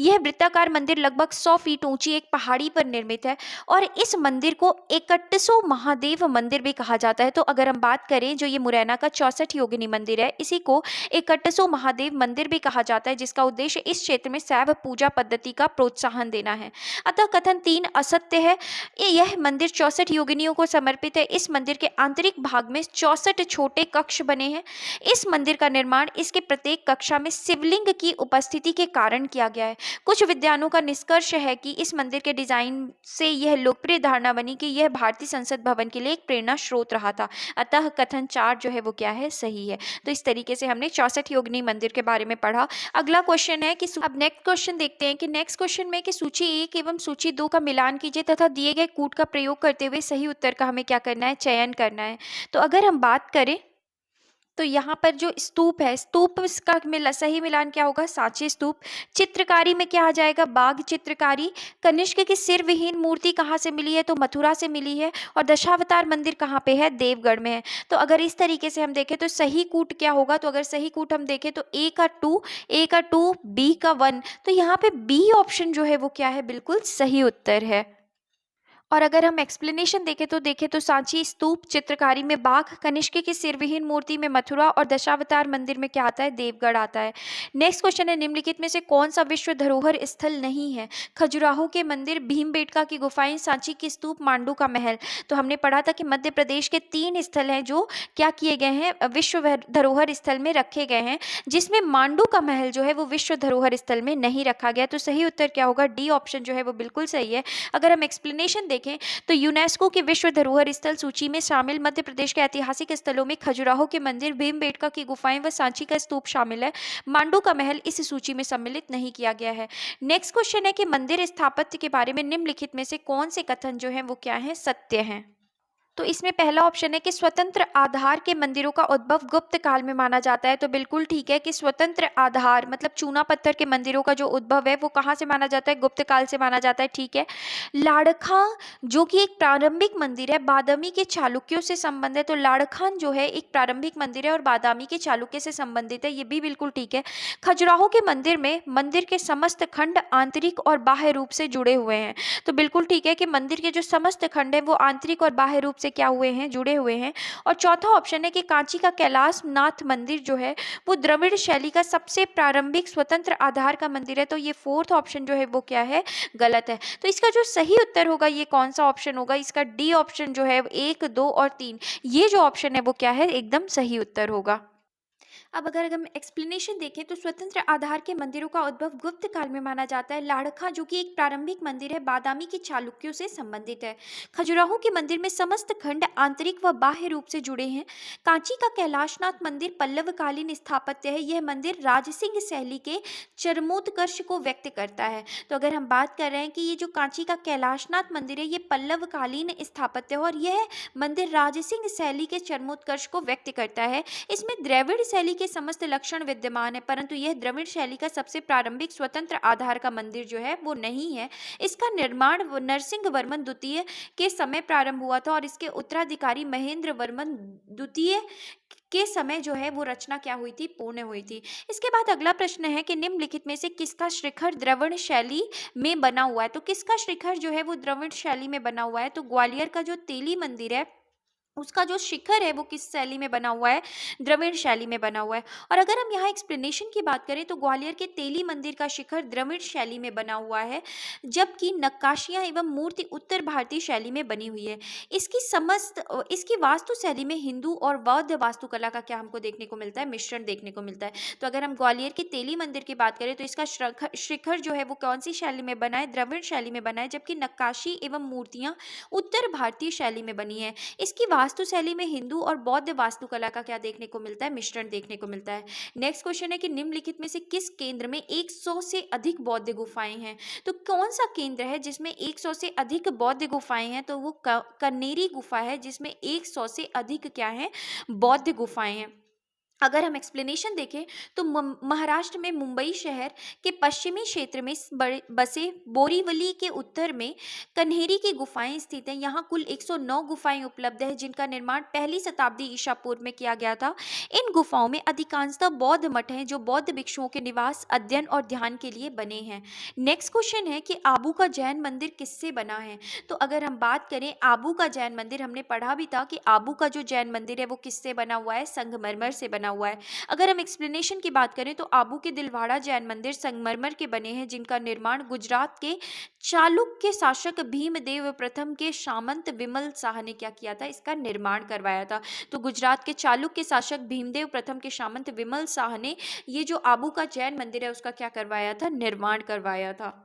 यह वृत्ताकार मंदिर लगभग 100 फीट ऊंची एक पहाड़ी पर निर्मित है और इस मंदिर को एकट्टसो महादेव मंदिर भी कहा जाता है। तो अगर हम बात करें जो ये मुरैना का 64 योगिनी मंदिर है, इसी को एकट्टसो महादेव मंदिर भी कहा जाता है, जिसका उद्देश्य इस क्षेत्र में शैव पूजा पद्धति का प्रोत्साहन देना है। अतः कथन 3 असत्य है। यह मंदिर 64 योगिनियों को समर्पित है। इस मंदिर के आंतरिक भाग में 64 छोटे कक्ष बने हैं। इस मंदिर का निर्माण इसके प्रत्येक कक्षा में शिवलिंग की उपस्थिति के कारण किया गया है। कुछ विद्वानों का निष्कर्ष है कि इस मंदिर के डिजाइन से यह लोकप्रिय धारणा बनी कि यह भारतीय संसद भवन के लिए एक प्रेरणा स्रोत रहा था। अतः कथन 4 जो है वो क्या है, सही है। तो इस तरीके से हमने 64 योगिनी मंदिर के बारे में पढ़ा। अगला क्वेश्चन है कि अब नेक्स्ट क्वेश्चन देखते हैं कि नेक्स्ट क्वेश्चन में कि सूची 1 एवं सूची 2 का मिलान कीजिए तथा दिए गए कूट का प्रयोग करते हुए सही उत्तर का हमें क्या करना है, चयन करना है। तो अगर हम बात करें तो यहाँ पर जो स्तूप है, स्तूप का सही मिलान क्या होगा, सांची स्तूप। चित्रकारी में क्या आ जाएगा, बाघ चित्रकारी। कनिष्क की सिर विहीन मूर्ति कहाँ से मिली है, तो मथुरा से मिली है। और दशावतार मंदिर कहाँ पे है, देवगढ़ में है। तो अगर इस तरीके से हम देखें तो सही कूट क्या होगा, तो अगर सही कूट हम देखें तो ए का 2, बी का 1। तो यहाँ पे बी ऑप्शन जो है वो क्या है, बिल्कुल सही उत्तर है। और अगर हम एक्सप्लेनेशन देखें तो सांची स्तूप चित्रकारी में बाघ, कनिष्क की सिरविहीन मूर्ति में मथुरा और दशावतार मंदिर में क्या आता है, देवगढ़ आता है। नेक्स्ट क्वेश्चन है, निम्नलिखित में से कौन सा विश्व धरोहर स्थल नहीं है? खजुराहो के मंदिर, भीमबेटका की गुफाएं, सांची की स्तूप, मांडू का महल। तो हमने पढ़ा था कि मध्य प्रदेश के 3 स्थल हैं जो क्या किए गए हैं, विश्व धरोहर स्थल में रखे गए हैं, जिसमें मांडू का महल जो है वो विश्व धरोहर स्थल में नहीं रखा गया। तो सही उत्तर क्या होगा, डी ऑप्शन जो है वो बिल्कुल सही है। अगर हम एक्सप्लेनेशन देखें तो यूनेस्को की विश्व धरोहर स्थल सूची में शामिल मध्य प्रदेश के ऐतिहासिक स्थलों में खजुराहो के मंदिर, भीमबेटका की गुफाएं व सांची का स्तूप शामिल है। मांडू का महल इस सूची में सम्मिलित नहीं किया गया है। नेक्स्ट क्वेश्चन है कि मंदिर स्थापत्य के बारे में निम्नलिखित में से कौन से कथन जो है वो क्या है, सत्य हैं? तो इसमें पहला ऑप्शन है कि स्वतंत्र आधार के मंदिरों का उद्भव गुप्त काल में माना जाता है। तो बिल्कुल ठीक है कि स्वतंत्र आधार मतलब चूना पत्थर के मंदिरों का जो उद्भव है वो कहाँ से माना जाता है, गुप्त काल से माना जाता है, ठीक है। लाड़खां जो कि एक प्रारंभिक मंदिर है, बादामी के चालुक्यों से संबंधित है। तो लाड़खां जो है एक प्रारंभिक मंदिर है और बादामी के चालुक्य से संबंधित है, ये भी बिल्कुल ठीक है। खजुराहो के मंदिर में मंदिर के समस्त खंड आंतरिक और बाह्य रूप से जुड़े हुए हैं। तो बिल्कुल ठीक है कि मंदिर के जो समस्त खंड है वो आंतरिक और बाह्य रूप से क्या हुए हैं, जुड़े हुए हैं। और चौथा ऑप्शन है कि कांची का कैलाश नाथ मंदिर जो है वो द्रविड़ शैली का सबसे प्रारंभिक स्वतंत्र आधार का मंदिर है। तो ये फोर्थ ऑप्शन जो है वो क्या है, गलत है। तो इसका जो सही उत्तर होगा ये कौन सा ऑप्शन होगा, इसका डी ऑप्शन जो है 1, 2 और 3 ये जो ऑप्शन है वो क्या है, एकदम सही उत्तर होगा। अब अगर हम एक्सप्लेनेशन देखें तो स्वतंत्र आधार के मंदिरों का उद्भव गुप्त काल में माना जाता है। लाड़खा जो कि एक प्रारंभिक मंदिर है, बादामी के चालुक्यों से संबंधित है। खजुराहो के मंदिर में समस्त खंड आंतरिक व बाह्य रूप से जुड़े हैं। कांची का कैलाशनाथ मंदिर पल्लवकालीन स्थापत्य है। यह मंदिर राजसिंह शैली के चरमोत्कर्ष को व्यक्त करता है। तो अगर हम बात कर रहे हैं कि ये जो कांची का कैलाशनाथ मंदिर है ये पल्लवकालीन स्थापत्य है और यह मंदिर राजसिंह शैली के चरमोत्कर्ष को व्यक्त करता है। इसमें द्रविड़ शैली के समस्त लक्षण विद्यमान है, परंतु यह द्रविड़ शैली का सबसे प्रारंभिक स्वतंत्र आधार का मंदिर जो है वो नहीं है। इसका निर्माण नरसिंह वर्मन द्वितीय के समय प्रारंभ हुआ था और इसके उत्तराधिकारी महेंद्र वर्मन द्वितीय के समय जो है वो रचना क्या हुई थी, पूर्ण हुई थी। इसके बाद अगला प्रश्न है कि निम्नलिखित में से किसका शिखर द्रविड़ शैली में बना हुआ है? तो किसका शिखर जो है वो द्रविड़ शैली में बना हुआ है? तो ग्वालियर का जो तेली मंदिर है उसका जो शिखर है वो किस शैली में बना हुआ है, द्रविड़ शैली में बना हुआ है। और अगर हम यहाँ एक्सप्लेनेशन की बात करें तो ग्वालियर के तेली मंदिर का शिखर द्रविड़ शैली में बना हुआ है, जबकि नक्काशियाँ एवं मूर्ति उत्तर भारतीय शैली में बनी हुई है। इसकी वास्तु शैली में हिंदू और बौद्ध वास्तुकला का क्या हमको देखने को मिलता है, मिश्रण देखने को मिलता है। तो अगर हम ग्वालियर के तेली मंदिर की बात करें तो इसका शिखर जो है वो कौन सी शैली में बना है, द्रविड़ शैली में बना है, जबकि नक्काशी एवं मूर्तियाँ उत्तर भारतीय शैली में बनी है। इसकी वास्तु शैली में हिंदू और बौद्ध वास्तुकला का क्या देखने को मिलता है, मिश्रण देखने को मिलता है। नेक्स्ट क्वेश्चन है कि निम्नलिखित में से किस केंद्र में 100 से अधिक बौद्ध गुफाएं हैं? तो कौन सा केंद्र है जिसमें 100 से अधिक बौद्ध गुफाएं हैं? तो वो कन्नेरी गुफा है जिसमें 100 से अधिक क्या है, बौद्ध गुफाएं हैं। अगर हम एक्सप्लेनेशन देखें तो महाराष्ट्र में मुंबई शहर के पश्चिमी क्षेत्र में बसे बोरीवली के उत्तर में कन्हेरी की गुफाएं स्थित हैं। यहाँ कुल 109 गुफाएं उपलब्ध है जिनका निर्माण पहली शताब्दी ईसा पूर्व में किया गया था। इन गुफाओं में अधिकांशतः बौद्ध मठ हैं जो बौद्ध भिक्षुओं के निवास, अध्ययन और ध्यान के लिए बने हैं। नेक्स्ट क्वेश्चन है कि आबू का जैन मंदिर किससे बना है? तो अगर हम बात करें आबू का जैन मंदिर, हमने पढ़ा भी था कि आबू का जो जैन मंदिर है वो किससे बना हुआ है, संगमरमर से बना हुआ है। अगर हम एक्सप्लेनेशन की बात करें तो आबू के दिलवाड़ा जैन मंदिर संगमरमर के बने हैं जिनका निर्माण गुजरात के चालुक्य शासक भीमदेव प्रथम के सामंत विमल शाह ने क्या किया था, इसका निर्माण करवाया था। तो गुजरात के चालुक्य शासक भीमदेव प्रथम के सामंत विमल शाह ने ये जो आबू का जैन मंदिर है उसका क्या करवाया था, निर्माण करवाया था।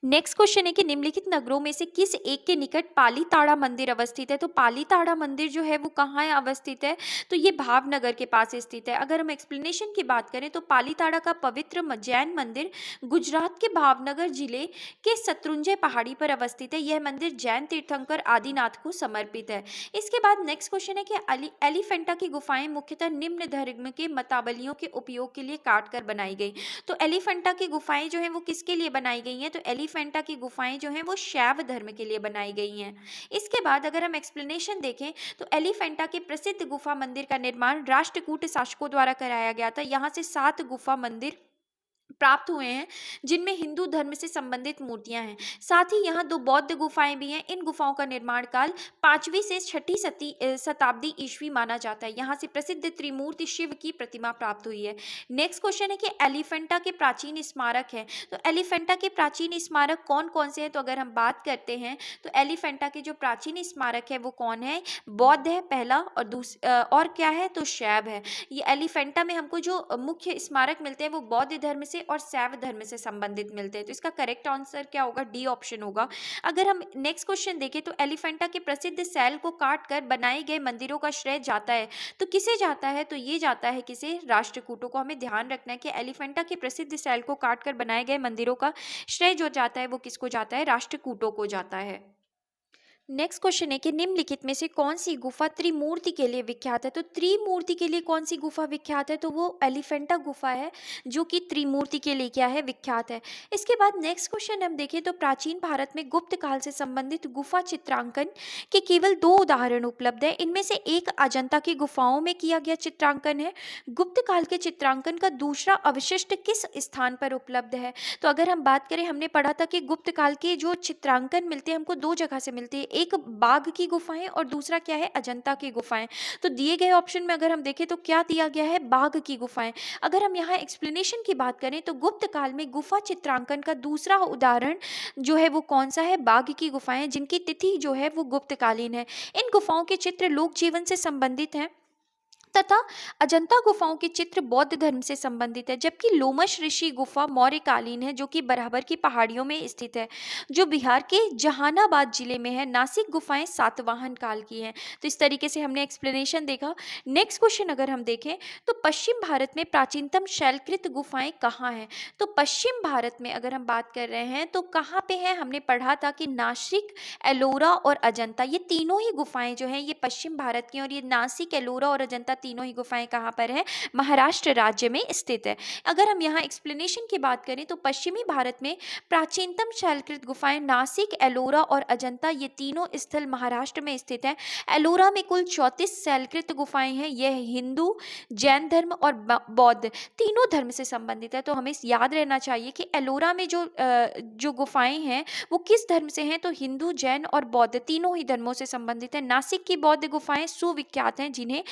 नेक्स्ट क्वेश्चन है कि निम्नलिखित नगरों में से किस एक के निकट पालीताड़ा मंदिर अवस्थित है? तो पालीताड़ा मंदिर जो है वो कहाँ है अवस्थित है? तो ये भावनगर के पास स्थित है। अगर हम एक्सप्लेनेशन की बात करें तो पालीताड़ा का पवित्र जैन मंदिर गुजरात के भावनगर जिले के शत्रुंजय पहाड़ी पर अवस्थित है। यह मंदिर जैन तीर्थंकर आदिनाथ को समर्पित है। इसके बाद नेक्स्ट क्वेश्चन है कि एलिफेंटा की गुफाएं मुख्यतः निम्न धर्म के मताबलियों के उपयोग के लिए काट कर बनाई गई। तो एलिफेंटा की गुफाएं जो है वो किसके लिए बनाई गई हैं? तो एलिफेंटा की गुफाएं जो हैं वो शैव धर्म के लिए बनाई गई हैं। इसके बाद अगर हम एक्सप्लेनेशन देखें तो एलिफेंटा के प्रसिद्ध गुफा मंदिर का निर्माण राष्ट्रकूट शासकों द्वारा कराया गया था। यहाँ से 7 गुफा मंदिर प्राप्त हुए हैं जिनमें हिंदू धर्म से संबंधित मूर्तियां हैं। साथ ही यहाँ 2 बौद्ध गुफाएं भी हैं। इन गुफाओं का निर्माण काल 5वीं से 6ठी शताब्दी ईस्वी माना जाता है। यहाँ से प्रसिद्ध त्रिमूर्ति शिव की प्रतिमा प्राप्त हुई है। नेक्स्ट क्वेश्चन है कि एलिफेंटा के प्राचीन स्मारक है। तो एलिफेंटा के प्राचीन स्मारक कौन कौन से हैं? तो अगर हम बात करते हैं तो एलिफेंटा के जो प्राचीन स्मारक है वो कौन है? बौद्ध है पहला, और क्या है? तो शैव है। ये एलिफेंटा में हमको जो मुख्य स्मारक मिलते हैं वो बौद्ध धर्म से और शैव धर्म से संबंधित मिलते हैं। तो इसका करेक्ट आंसर क्या होगा? डी ऑप्शन होगा। अगर हम नेक्स्ट क्वेश्चन देखें तो एलिफेंटा के प्रसिद्ध सैल को काट कर बनाए गए मंदिरों का श्रेय जाता है, तो किसे जाता है? तो ये जाता है किसे? राष्ट्रकूटों को। हमें ध्यान रखना है कि एलिफेंटा के प्रसिद्ध सैल को काट कर बनाए गए मंदिरों का श्रेय जो जाता है वो किसको जाता है? राष्ट्रकूटों को जाता है। नेक्स्ट क्वेश्चन है कि निम्नलिखित में से कौन सी गुफा त्रिमूर्ति के लिए विख्यात है? तो त्रिमूर्ति के लिए कौन सी गुफा विख्यात है? तो वो एलिफेंटा गुफा है जो कि त्रिमूर्ति के लिए क्या है? विख्यात है। इसके बाद नेक्स्ट क्वेश्चन हम देखें तो प्राचीन भारत में गुप्त काल से संबंधित गुफा चित्रांकन के केवल 2 उदाहरण उपलब्ध है। इनमें से एक अजंता की गुफाओं में किया गया चित्रांकन है। गुप्त काल के चित्रांकन का दूसरा अवशिष्ट किस स्थान पर उपलब्ध है? तो अगर हम बात करें, हमने पढ़ा था कि गुप्त काल के जो चित्रांकन मिलते हैं हमको 2 जगह से मिलते हैं, एक बाघ की गुफाएं और दूसरा क्या है? अजंता की गुफाएं। तो दिए गए ऑप्शन में अगर हम देखें तो क्या दिया गया है? बाघ की गुफाएं। अगर हम यहाँ एक्सप्लेनेशन की बात करें तो गुप्त काल में गुफा चित्रांकन का दूसरा उदाहरण जो है वो कौन सा है? बाघ की गुफाएं, जिनकी तिथि जो है वो गुप्तकालीन है। इन गुफाओं के चित्र लोक जीवन से संबंधित हैं तथा अजंता गुफाओं के चित्र बौद्ध धर्म से संबंधित है, जबकि लोमश ऋषि गुफा मौर्यकालीन है जो कि बराबर की पहाड़ियों में स्थित है, जो बिहार के जहानाबाद जिले में है। नासिक गुफाएं सातवाहन काल की हैं। तो इस तरीके से हमने एक्सप्लेनेशन देखा। नेक्स्ट क्वेश्चन अगर हम देखें तो पश्चिम भारत में प्राचीनतम शैलकृत गुफाएं कहाँ हैं? तो पश्चिम भारत में अगर हम बात कर रहे हैं तो कहाँ पे है? हमने पढ़ा था कि नासिक, एलोरा और अजंता, ये तीनों ही गुफाएं जो हैं ये पश्चिम भारत की, और ये नासिक, एलोरा और अजंता तीनों ही गुफाएं कहाँ पर है? महाराष्ट्र राज्य में स्थित है। अगर हम यहाँ एक्सप्लेनेशन की बात करें तो पश्चिमी भारत में प्राचीनतम शैलकृत गुफाएं नासिक, एलोरा और अजंता, ये तीनों स्थल महाराष्ट्र में स्थित है। एलोरा में कुल 34 शैलकृत गुफाएं हैं। यह हिंदू, जैन धर्म और बौद्ध तीनों धर्म से संबंधित है। तो हमें याद रहना चाहिए कि एलोरा में जो गुफाएं हैं वो किस धर्म से हैं? तो हिंदू, जैन और बौद्ध तीनों ही धर्मों से संबंधित है। नासिक की बौद्ध गुफाएं सुविख्यात हैं, जिन्हें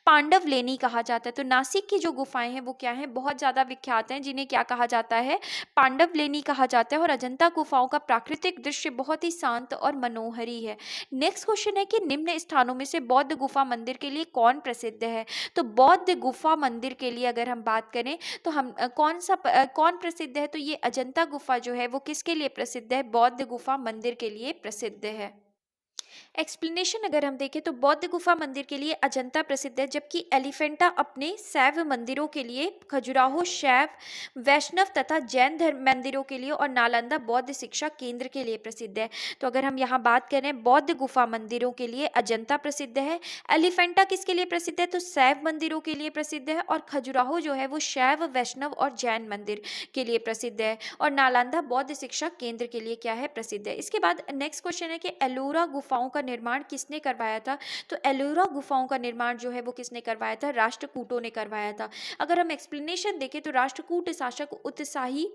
पांडव लेनी कहा जाता है। तो नासिक की जो गुफाएं हैं वो क्या हैं? बहुत ज्यादा विख्यात हैं, जिन्हें क्या कहा जाता है? पांडव लेनी कहा जाता है। और अजंता गुफाओं का प्राकृतिक दृश्य बहुत ही शांत और मनोहरी है। नेक्स्ट क्वेश्चन है कि निम्न स्थानों में से बौद्ध गुफा मंदिर के लिए कौन प्रसिद्ध है? तो बौद्ध गुफा मंदिर के लिए अगर हम बात करें तो हम कौन प्रसिद्ध है? तो ये अजंता गुफा जो है वो किसके लिए प्रसिद्ध है? बौद्ध गुफा मंदिर के लिए प्रसिद्ध है। एक्सप्लेनेशन अगर हम देखें तो बौद्ध गुफा मंदिर के लिए अजंता प्रसिद्ध है, जबकि एलिफेंटा अपने शैव मंदिरों के लिए, खजुराहो शैव, वैष्णव तथा जैन धर्म मंदिरों के लिए और नालंदा बौद्ध शिक्षा केंद्र के लिए प्रसिद्ध है। तो अगर हम यहाँ बात करें बौद्ध गुफा मंदिरों के लिए अजंता प्रसिद्ध है, एलिफेंटा किसके लिए प्रसिद्ध है? तो शैव मंदिरों के लिए प्रसिद्ध है, और खजुराहो जो है वो शैव, वैष्णव और जैन मंदिर के लिए प्रसिद्ध है, और नालंदा बौद्ध शिक्षा केंद्र के लिए क्या है? प्रसिद्ध है। इसके बाद नेक्स्ट क्वेश्चन है कि एलोरा गुफाओं का निर्माण किसने करवाया था? तो एलोरा गुफाओं का निर्माण जो है वो किसने करवाया था? राष्ट्रकूटों ने करवाया था। अगर हम एक्सप्लेनेशन देखें तो राष्ट्रकूट शासक उत्साही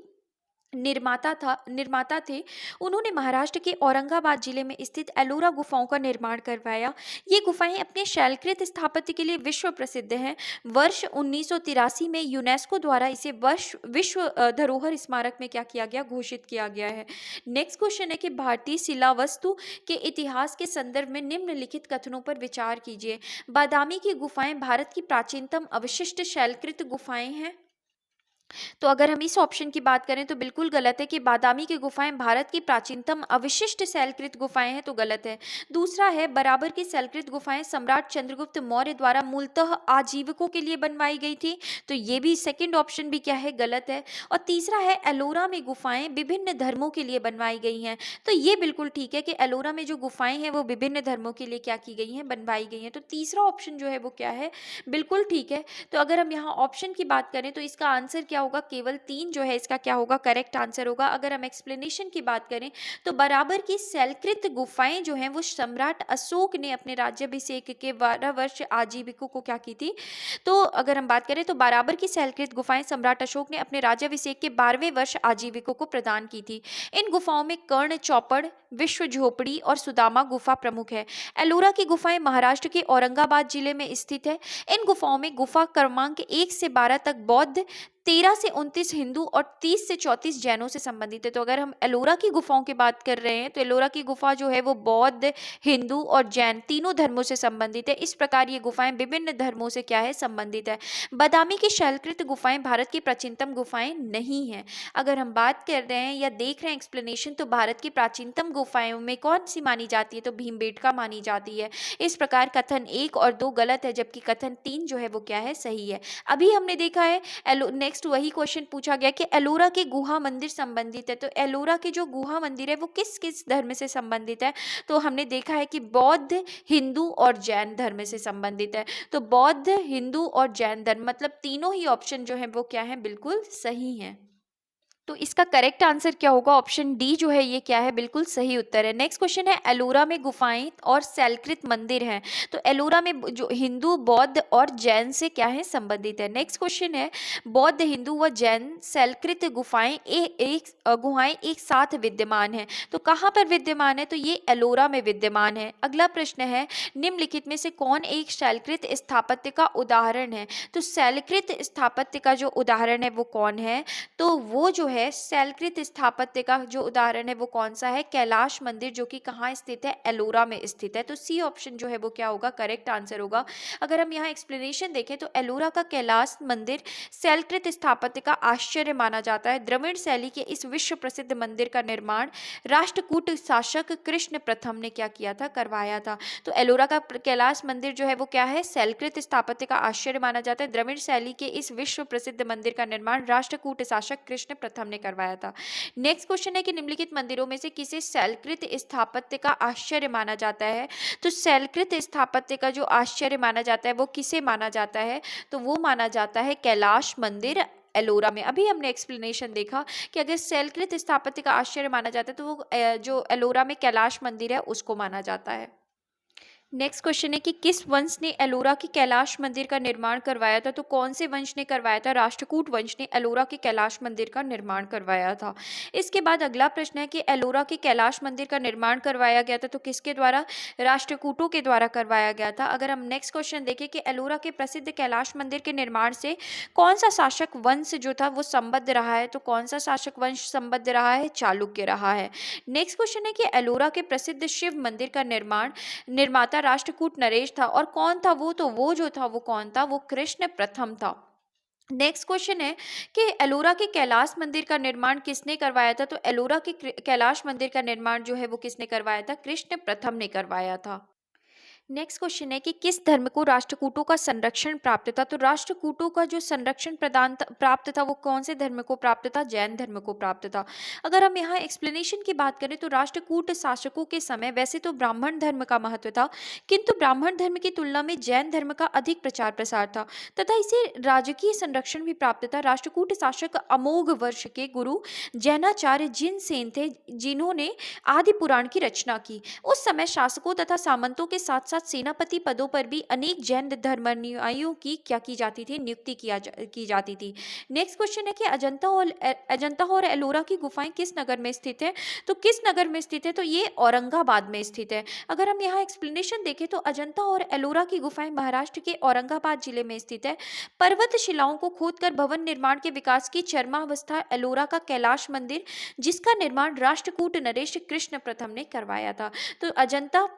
निर्माता थे। उन्होंने महाराष्ट्र के औरंगाबाद जिले में स्थित एलोरा गुफाओं का निर्माण करवाया। ये गुफाएं अपने शैलकृत स्थापत्य के लिए विश्व प्रसिद्ध हैं। वर्ष 1983 में यूनेस्को द्वारा इसे विश्व धरोहर स्मारक में क्या किया गया? घोषित किया गया है। नेक्स्ट क्वेश्चन है कि भारतीय शिलावस्तु के इतिहास के संदर्भ में निम्नलिखित कथनों पर विचार कीजिए। बादामी की गुफाएं भारत की प्राचीनतम अवशिष्ट शैलकृत गुफाएं हैं। तो अगर हम इस ऑप्शन की बात करें तो बिल्कुल गलत है कि बादामी की गुफाएं भारत की प्राचीनतम अवशिष्ट शैलकृत गुफाएं हैं, तो गलत है। दूसरा है बराबर की शैलकृत गुफाएं सम्राट चंद्रगुप्त मौर्य द्वारा मूलतः आजीविकों के लिए बनवाई गई थी, तो ये भी सेकंड ऑप्शन भी क्या है? गलत है। और तीसरा है एलोरा में गुफाएं विभिन्न धर्मों के लिए बनवाई गई हैं, तो ये बिल्कुल ठीक है कि एलोरा में जो गुफाएं हैं वो विभिन्न धर्मों के लिए क्या की गई हैं? बनवाई गई हैं। तो तीसरा ऑप्शन जो है वो क्या है? बिल्कुल ठीक है। तो अगर हम यहाँ ऑप्शन की बात करें तो इसका आंसर क्या क्या होगा, केवल 3 जो है इसका क्या होगा, करेक्ट आंसर होगा। अगर हम एक्सप्लेनेशन की बात करें तो बराबर की शैलकृत गुफाएं जो हैं वो सम्राट अशोक ने अपने राज्याभिषेक के 12 वर्ष आजीविकों को क्या की थी। तो अगर हम बात करें तो बराबर की शैलकृत गुफाएं सम्राट अशोक ने अपने राज्याभिषेक के 12वें वर्ष आजीविकों को प्रदान की थी। इन गुफाओं में कर्ण चौपड़, विश्व झोपड़ी और सुदामा गुफा प्रमुख है। एलोरा की गुफाएं महाराष्ट्र के औरंगाबाद जिले में स्थित है। इन गुफाओं में गुफा क्रमांक 1 से 12 तक बौद्ध, 13 से 29 हिंदू और 30 से 34 जैनों से संबंधित है। तो अगर हम एलोरा की गुफाओं की बात कर रहे हैं तो एलोरा की गुफा जो है वो बौद्ध, हिंदू और जैन तीनों धर्मों से संबंधित है। इस प्रकार ये गुफाएं विभिन्न धर्मों से क्या है, संबंधित है। बादामी की शैलकृत गुफाएं भारत की प्राचीनतम गुफाएं नहीं है। अगर हम बात कर रहे हैं या देख रहे हैं एक्सप्लेनेशन, तो भारत की प्राचीनतम गुफाओं में कौन सी मानी जाती है, तो भीमबेटका मानी जाती है। इस प्रकार कथन 1 और 2 गलत है, जबकि कथन 3 जो है वो क्या है, सही है। अभी हमने देखा है नेक्स्ट वही क्वेश्चन पूछा गया कि एलोरा के गुहा मंदिर संबंधित है। तो एलोरा के जो गुहा मंदिर है वो किस किस धर्म से संबंधित है, तो हमने देखा है कि बौद्ध, हिंदू और जैन धर्म से संबंधित है। तो बौद्ध, हिंदू और जैन धर्म मतलब तीनों ही ऑप्शन जो है वो क्या है, बिल्कुल सही है। तो इसका करेक्ट आंसर क्या होगा, ऑप्शन डी जो है ये क्या है, बिल्कुल सही उत्तर है। नेक्स्ट क्वेश्चन है, एलोरा में गुफाएं और शैलकृत मंदिर हैं। तो एलोरा में जो हिंदू, बौद्ध और जैन से क्या है, संबंधित है। नेक्स्ट क्वेश्चन है, बौद्ध, हिंदू व जैन शैलकृत गुफाएं गुहाएं एक साथ विद्यमान है। तो कहाँ पर विद्यमान है, तो ये एलोरा में विद्यमान है। अगला प्रश्न है, निम्नलिखित में से कौन एक शैलकृत स्थापत्य का उदाहरण है। तो शैलकृत स्थापत्य का जो उदाहरण है वो कौन है, तो वो जो है शैलकृत स्थापत्य का जो उदाहरण है वो कौन सा है, कैलाश मंदिर, जो कि कहाँ स्थित है, एलोरा में स्थित है। तो सी ऑप्शन जो है वो क्या होगा, करेक्ट आंसर होगा। अगर हम यहाँ एक्सप्लेनेशन देखें तो एलोरा का कैलाश मंदिर शैलकृत स्थापत्य का आश्चर्य माना जाता है। द्रविड़ शैली के इस विश्व प्रसिद्ध मंदिर का निर्माण राष्ट्रकूट शासक कृष्ण प्रथम ने क्या किया था, करवाया था। तो एलोरा का कैलाश मंदिर जो है वो क्या है, शैलकृत स्थापत्य का आश्चर्य माना जाता है। द्रविड़ शैली के इस विश्व प्रसिद्ध मंदिर का निर्माण राष्ट्रकूट शासक कृष्ण प्रथम ने करवाया था। नेक्स्ट क्वेश्चन है कि निम्नलिखित मंदिरों में से किसे शैलकृत स्थापत्य का आश्चर्य माना जाता है। तो शैलकृत स्थापत्य का जो आश्चर्य माना जाता है वो किसे माना जाता है, तो वो माना जाता है कैलाश मंदिर एलोरा में। अभी हमने एक्सप्लेनेशन देखा कि अगर शैलकृत स्थापत्य का आश्चर्य माना जाता है तो वो जो एलोरा में कैलाश मंदिर है उसको माना जाता है। नेक्स्ट क्वेश्चन है कि किस वंश ने एलोरा के कैलाश मंदिर का निर्माण करवाया था। तो कौन से वंश ने करवाया था, राष्ट्रकूट वंश ने एलोरा के कैलाश मंदिर का निर्माण करवाया था। इसके बाद अगला प्रश्न है कि एलोरा के कैलाश मंदिर का निर्माण करवाया गया था तो किसके द्वारा, राष्ट्रकूटों के द्वारा करवाया गया था। अगर हम नेक्स्ट क्वेश्चन देखें कि एलोरा के प्रसिद्ध कैलाश मंदिर के निर्माण से कौन सा शासक वंश जो था वो संबद्ध रहा है, तो कौन सा शासक वंश संबद्ध रहा है, चालुक्य रहा है। नेक्स्ट क्वेश्चन है कि एलोरा के प्रसिद्ध शिव मंदिर का निर्माता राष्ट्रकूट नरेश था और कौन था वो, तो वो जो था वो कौन था, वो कृष्ण प्रथम था। नेक्स्ट क्वेश्चन है कि एलोरा के कैलाश मंदिर का निर्माण किसने करवाया था। तो एलोरा के कैलाश मंदिर का निर्माण जो है वो किसने करवाया था, कृष्ण प्रथम ने करवाया था। नेक्स्ट क्वेश्चन है कि किस धर्म को राष्ट्रकूटों का संरक्षण प्राप्त था। तो राष्ट्रकूटों का जो संरक्षण प्राप्त था वो कौन से धर्म को प्राप्त था, जैन धर्म को प्राप्त था। अगर हम यहाँ एक्सप्लेनेशन की बात करें तो राष्ट्रकूट शासकों के समय वैसे तो ब्राह्मण धर्म का महत्व था, किंतु ब्राह्मण धर्म की तुलना में जैन धर्म का अधिक प्रचार प्रसार था तथा इसे राजकीय संरक्षण भी प्राप्त था। राष्ट्रकूट शासक अमोघ वर्ष के गुरु जैनाचार्य जिन सेन थे जिन्होंने आदि पुराण की रचना की। उस समय शासकों तथा सामंतों के साथ साथ सेनापति पदों पर भी अनेक जैन धर्मानुयायियों की क्या की जाती थी, नियुक्ति की जाती थी। नेक्स्ट क्वेश्चन है कि अजंता और एलोरा की गुफाएं किस नगर में स्थित है। तो किस नगर में स्थित है, तो ये औरंगाबाद में स्थित है। अगर हम यहाँ एक्सप्लेनेशन देखें तो अजंता और एलोरा की गुफाएं महाराष्ट्र के औरंगाबाद जिले में स्थित है। पर्वत शिलाओं को खोदकर भवन निर्माण के विकास की चरमावस्था एलोरा का कैलाश मंदिर, जिसका निर्माण राष्ट्रकूट नरेश कृष्ण प्रथम ने करवाया था। तो अजंता,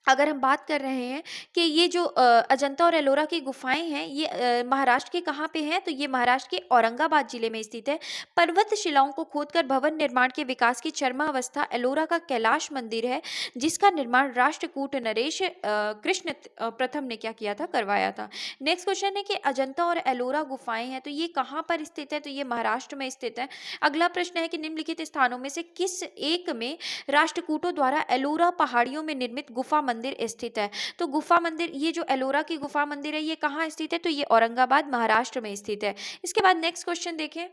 अगर हम बात कर रहे हैं कि ये जो अजंता और एलोरा की गुफाएं हैं ये महाराष्ट्र के कहाँ पे हैं, तो ये महाराष्ट्र के औरंगाबाद जिले में स्थित है। पर्वत शिलाओं को खोदकर भवन निर्माण के विकास की चरमावस्था एलोरा का कैलाश मंदिर है, जिसका निर्माण राष्ट्रकूट नरेश कृष्ण प्रथम ने क्या किया था, करवाया था। नेक्स्ट क्वेश्चन है कि अजंता और एलोरा गुफाएं हैं तो ये कहाँ पर स्थित है, तो ये महाराष्ट्र में स्थित है। अगला प्रश्न है कि निम्नलिखित स्थानों में से किस एक में राष्ट्रकूटों द्वारा एलोरा पहाड़ियों में निर्मित गुफा मंदिर मंदिर स्थित है? तो गुफा मंदिर, ये जो एलोरा की गुफा मंदिर है, ये कहाँ स्थित है? तो ये औरंगाबाद महाराष्ट्र में स्थित है। इसके बाद नेक्स्ट क्वेश्चन देखें।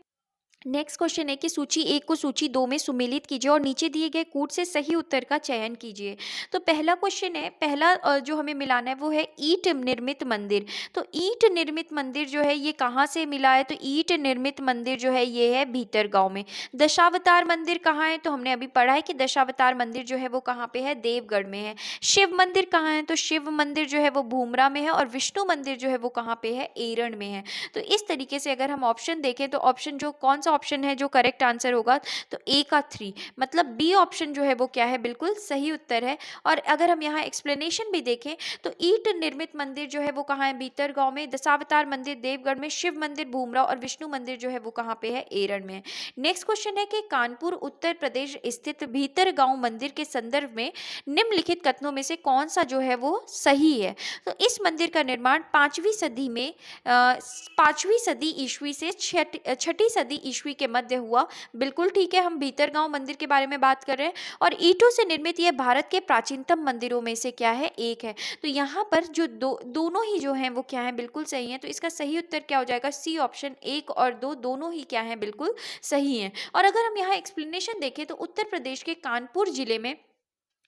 नेक्स्ट क्वेश्चन है कि सूची 1 को सूची 2 में सुमेलित कीजिए और नीचे दिए गए कूट से सही उत्तर का चयन कीजिए। तो पहला क्वेश्चन है, पहला जो हमें मिलाना है वो है ईंट निर्मित मंदिर। तो ईंट निर्मित मंदिर जो है ये कहाँ से मिला है? तो ईंट निर्मित मंदिर जो है ये है भीतरगांव में। दशावतार मंदिर कहाँ है? तो हमने अभी पढ़ा है कि दशावतार मंदिर जो है वो कहाँ पे है? देवगढ़ में है। शिव मंदिर कहाँ है? तो शिव मंदिर जो है वो भूमरा में है और विष्णु मंदिर जो है वो कहाँ पे है? एरण में है। तो इस तरीके से अगर हम ऑप्शन देखें तो ऑप्शन जो कौन सा ऑप्शन है जो करेक्ट आंसर होगा? तो ए का 3, मतलब बी ऑप्शन जो है वो क्या है? बिल्कुल सही उत्तर है। और अगर हम यहाँ एक्सप्लेनेशन भी देखें तो ईंट निर्मित मंदिर जो है वो कहाँ है? भीतरगांव में। दशावतार मंदिर देवगढ़ में, शिव मंदिर भूमरा और विष्णु मंदिर जो है वो कहाँ पे है? एरण में है। नेक्स्ट क्वेश्चन है कि कानपुर उत्तर प्रदेश स्थित भीतरगांव मंदिर के संदर्भ में निम्नलिखित कथनों में से कौन सा जो है वो सही है? तो इस मंदिर का निर्माण 5वीं सदी में 5वीं सदी ईस्वी से 6ठी सदी ईस्वी के मध्य हुआ। बिल्कुल ठीक है, हम भीतरगांव मंदिर के बारे में बात कर रहे हैं और ईंटों से निर्मित यह भारत के प्राचीनतम मंदिरों में से क्या है? एक है। तो यहाँ पर जो दोनों ही जो हैं वो क्या है? बिल्कुल सही है। तो इसका सही उत्तर क्या हो जाएगा? सी ऑप्शन 1 और 2 दोनों ही क्या है? बिल्कुल सही है। और अगर हम यहाँ एक्सप्लेनेशन देखें तो उत्तर प्रदेश के कानपुर जिले में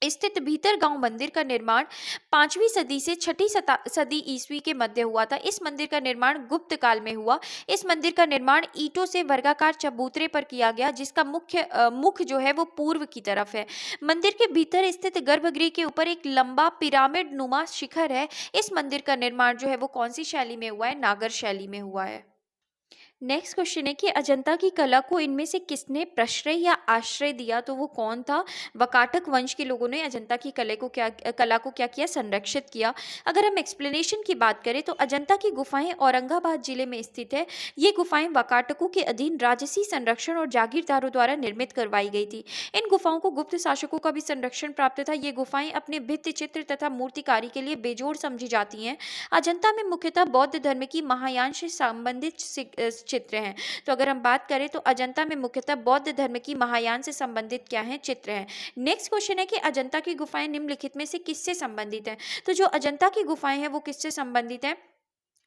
स्थित भीतरगांव मंदिर का निर्माण 5वीं सदी से 6ठी सदी ईस्वी के मध्य हुआ था। इस मंदिर का निर्माण गुप्त काल में हुआ। इस मंदिर का निर्माण ईंटों से वर्गाकार चबूतरे पर किया गया, जिसका मुख जो है वो पूर्व की तरफ है। मंदिर के भीतर स्थित गर्भगृह के ऊपर एक लंबा पिरामिड नुमा शिखर है। इस मंदिर का निर्माण जो है वो कौन सी शैली में हुआ है? नागर शैली में हुआ है। नेक्स्ट क्वेश्चन है कि अजंता की कला को इनमें से किसने प्रश्रय या आश्रय दिया? तो वो कौन था? वकाटक वंश के लोगों ने अजंता की कला को क्या किया? संरक्षित किया। अगर हम एक्सप्लेनेशन की बात करें तो अजंता की गुफाएं औरंगाबाद जिले में स्थित है। ये गुफाएं वकाटकों के अधीन राजसी संरक्षण और जागीरदारों द्वारा निर्मित करवाई गई थी। इन गुफाओं को गुप्त शासकों का भी संरक्षण प्राप्त था। ये गुफाएं अपने भित्ति चित्र तथा मूर्तिकारी के लिए बेजोड़ समझी जाती हैं। अजंता में मुख्यतः बौद्ध धर्म की महायान से संबंधित चित्र हैं। तो अगर हम बात करें तो अजंता में मुख्यतः बौद्ध धर्म की महायान से संबंधित क्या है? चित्र हैं। नेक्स्ट क्वेश्चन है कि अजंता की गुफाएं निम्नलिखित में से किससे संबंधित हैं? तो जो अजंता की गुफाएं हैं वो किससे संबंधित हैं?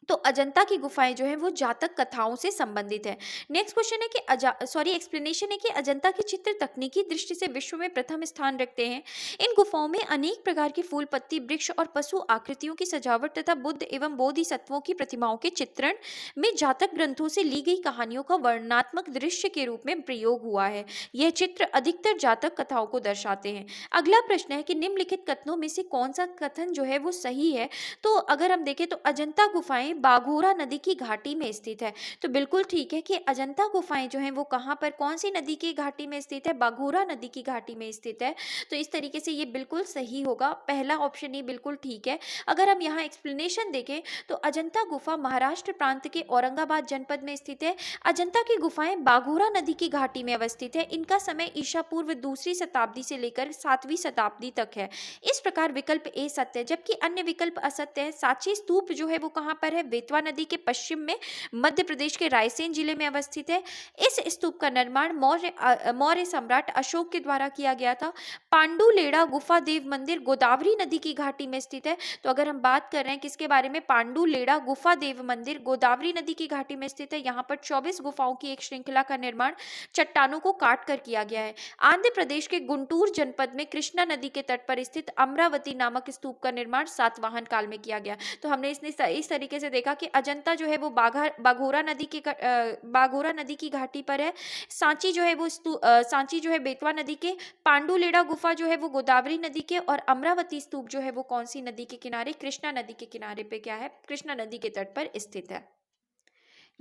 तो अजंता की गुफाएं जो है वो जातक कथाओं से संबंधित है। नेक्स्ट क्वेश्चन है कि एक्सप्लेनेशन है कि अजंता के चित्र तकनीकी दृष्टि से विश्व में प्रथम स्थान रखते हैं। इन गुफाओं में अनेक प्रकार की फूल पत्ती, वृक्ष और पशु आकृतियों की सजावट तथा बुद्ध एवं बोधिसत्वों की प्रतिमाओं के चित्रण में जातक ग्रंथों से ली गई कहानियों का वर्णनात्मक दृश्य के रूप में प्रयोग हुआ है। यह चित्र अधिकतर जातक कथाओं को दर्शाते हैं। अगला प्रश्न है कि निम्नलिखित कथनों में से कौन सा कथन जो है वो सही है? तो अगर हम देखें तो अजंता गुफाएं बाघोरा नदी की घाटी में स्थित है। तो बिल्कुल ठीक है कि अजंता गुफाएं जो हैं वो कहाँ पर, कौन सी नदी की घाटी में स्थित है? बाघोरा नदी की घाटी में स्थित है। तो इस तरीके से ये बिल्कुल सही होगा, पहला ऑप्शन ही बिल्कुल ठीक है। अगर हम यहाँ एक्सप्लेनेशन देखें तो अजंता गुफा महाराष्ट्र प्रांत के औरंगाबाद जनपद में स्थित है। अजंता की गुफाएं बाघोरा नदी की घाटी में अवस्थित है। इनका समय ईसा पूर्व 2री शताब्दी से लेकर 7वीं शताब्दी तक है। इस प्रकार विकल्प ए सत्य है, जबकि अन्य विकल्प असत्य है। सांची स्तूप जो है वो कहाँ पर है? बेतवा नदी के पश्चिम में मध्य प्रदेश के रायसेन जिले में अवस्थित है। इस स्तूप का निर्माण मौर्य सम्राट अशोक के द्वारा किया गया था। पांडुलेड़ा गुफा देव मंदिर गोदावरी नदी की घाटी में स्थित है। तो अगर हम बात कर रहे हैं किसके बारे में? पांडुलेड़ा गुफा देव मंदिर गोदावरी नदी की घाटी में स्थित है। यहाँ पर 24 गुफाओं की एक श्रृंखला का निर्माण चट्टानों को काट कर किया गया है। आंध्र प्रदेश के गुंटूर जनपद में कृष्णा नदी के तट पर स्थित अमरावती नामक स्तूप का निर्माण सातवाहन काल में किया गया। तो हमने इस तरीके से देखा कि अजंता जो है वो बाघोरा नदी की घाटी पर है। सांची जो है वो सांची जो है बेतवा नदी के, पांडुलेड़ा गुफा जो है वो गोदावरी नदी के, और अमरावती स्तूप जो है वो कौन सी नदी के किनारे? कृष्णा नदी के किनारे पे क्या है? कृष्णा नदी के तट पर स्थित है।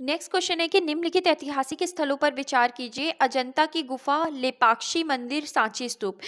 नेक्स्ट क्वेश्चन है कि निम्नलिखित ऐतिहासिक स्थलों पर विचार कीजिए। अजंता की गुफा, लेपाक्षी मंदिर, सांची स्तूप,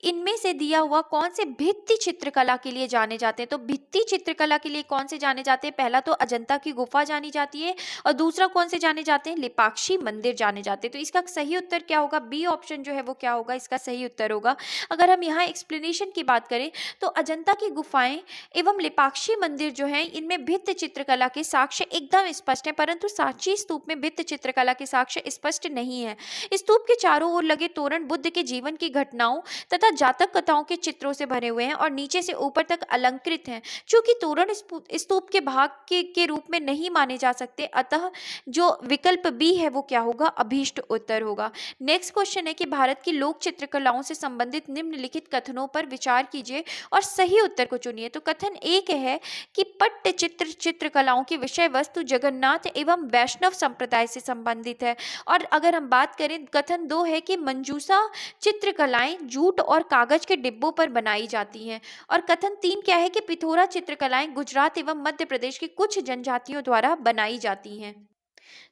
इनमें से दिया हुआ कौन से भित्ति चित्रकला के लिए जाने जाते हैं? तो भित्ति चित्रकला के लिए कौन से जाने जाते हैं? पहला तो अजंता की गुफा जानी जाती है और दूसरा कौन से जाने जाते हैं? लेपाक्षी मंदिर जाने जाते हैं। तो इसका सही उत्तर क्या होगा? बी ऑप्शन जो है वो क्या होगा? इसका सही उत्तर होगा। अगर हम यहाँ एक्सप्लेनेशन की बात करें तो अजंता की गुफाएं एवं लेपाक्षी मंदिर जो है इनमें भित्ति चित्रकला के साक्ष्य एकदम स्पष्ट है, परंतु सांची स्तूप में भित्ति चित्रकला के साक्ष्य स्पष्ट नहीं है। स्तूप के चारों ओर लगे तोरण बुद्ध के जीवन की घटनाओं तथा जातक कथाओं के चित्रों से भरे हुए हैं और नीचे से ऊपर तक अलंकृत हैं। चूंकि तोरण स्तूप के भाग के रूप में नहीं माने जा सकते, अतः जो विकल्प बी है वो क्या होगा, अभीष्ट उत्तर होगा। नेक्स्ट क्वेश्चन है कि भारत की लोक चित्रकलाओं से संबंधित निम्नलिखित कथनों पर विचार कीजिए और सही उत्तर को चुनिए। तो कथन एक है कि पट्टचित्र चित्रकलाओं की विषय वस्तु जगन्नाथ एवं वैष्णव संप्रदाय से संबंधित है। और अगर हम बात करें, कथन दो है कि मंजूषा चित्रकलाएं जूट और कागज के डिब्बों पर बनाई जाती हैं। और कथन तीन क्या है कि पिथोरा चित्रकलाएं गुजरात एवं मध्य प्रदेश की कुछ जनजातियों द्वारा बनाई जाती हैं।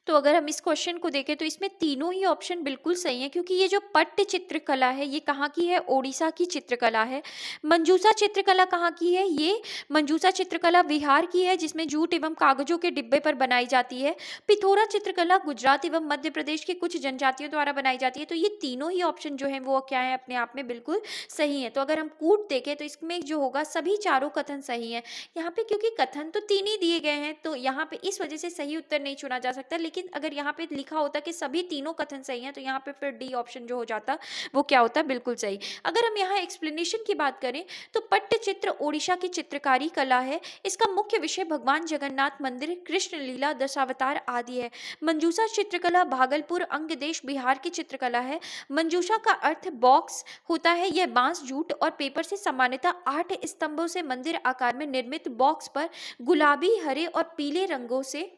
तो अगर हम इस क्वेश्चन को देखें तो इसमें तीनों ही ऑप्शन बिल्कुल सही है, क्योंकि ये जो पट्ट चित्रकला है ये कहाँ की है, ओडिशा की चित्रकला है। मंजूषा चित्रकला कहाँ की है, ये मंजूषा चित्रकला बिहार की है, जिसमें जूट एवं कागजों के डिब्बे पर बनाई जाती है। पिथोरा चित्रकला गुजरात एवं मध्य प्रदेश की कुछ जनजातियों द्वारा बनाई जाती है। तो ये तीनों ही ऑप्शन जो है वो क्या है, अपने आप में बिल्कुल सही है। तो अगर हम कूट देखें तो इसमें जो होगा सभी चारों कथन सही है। यहाँ पे क्योंकि कथन तो तीन ही दिए गए हैं तो यहाँ पे इस वजह से सही उत्तर नहीं चुना जा सकता, लेकिन अगर यहाँ पे लिखा होता कि सभी तीनों कथन सही हैं तो यहाँ पे फिर डी ऑप्शन जो हो जाता वो क्या होता, बिल्कुल सही। अगर हम यहाँ एक्सप्लेनेशन की बात करें तो पट्टचित्र ओडिशा की चित्रकारी कला है। इसका मुख्य विषय भगवान जगन्नाथ मंदिर, कृष्ण लीला, दशावतार आदि है। मंजूषा चित्रकला भागलपुर अंग देश बिहार की चित्रकला है। मंजूषा का अर्थ बॉक्स होता है। यह बांस, जूट और पेपर से सामान्यतः 8 स्तंभों से मंदिर आकार में निर्मित बॉक्स पर गुलाबी, हरे और पीले रंगों से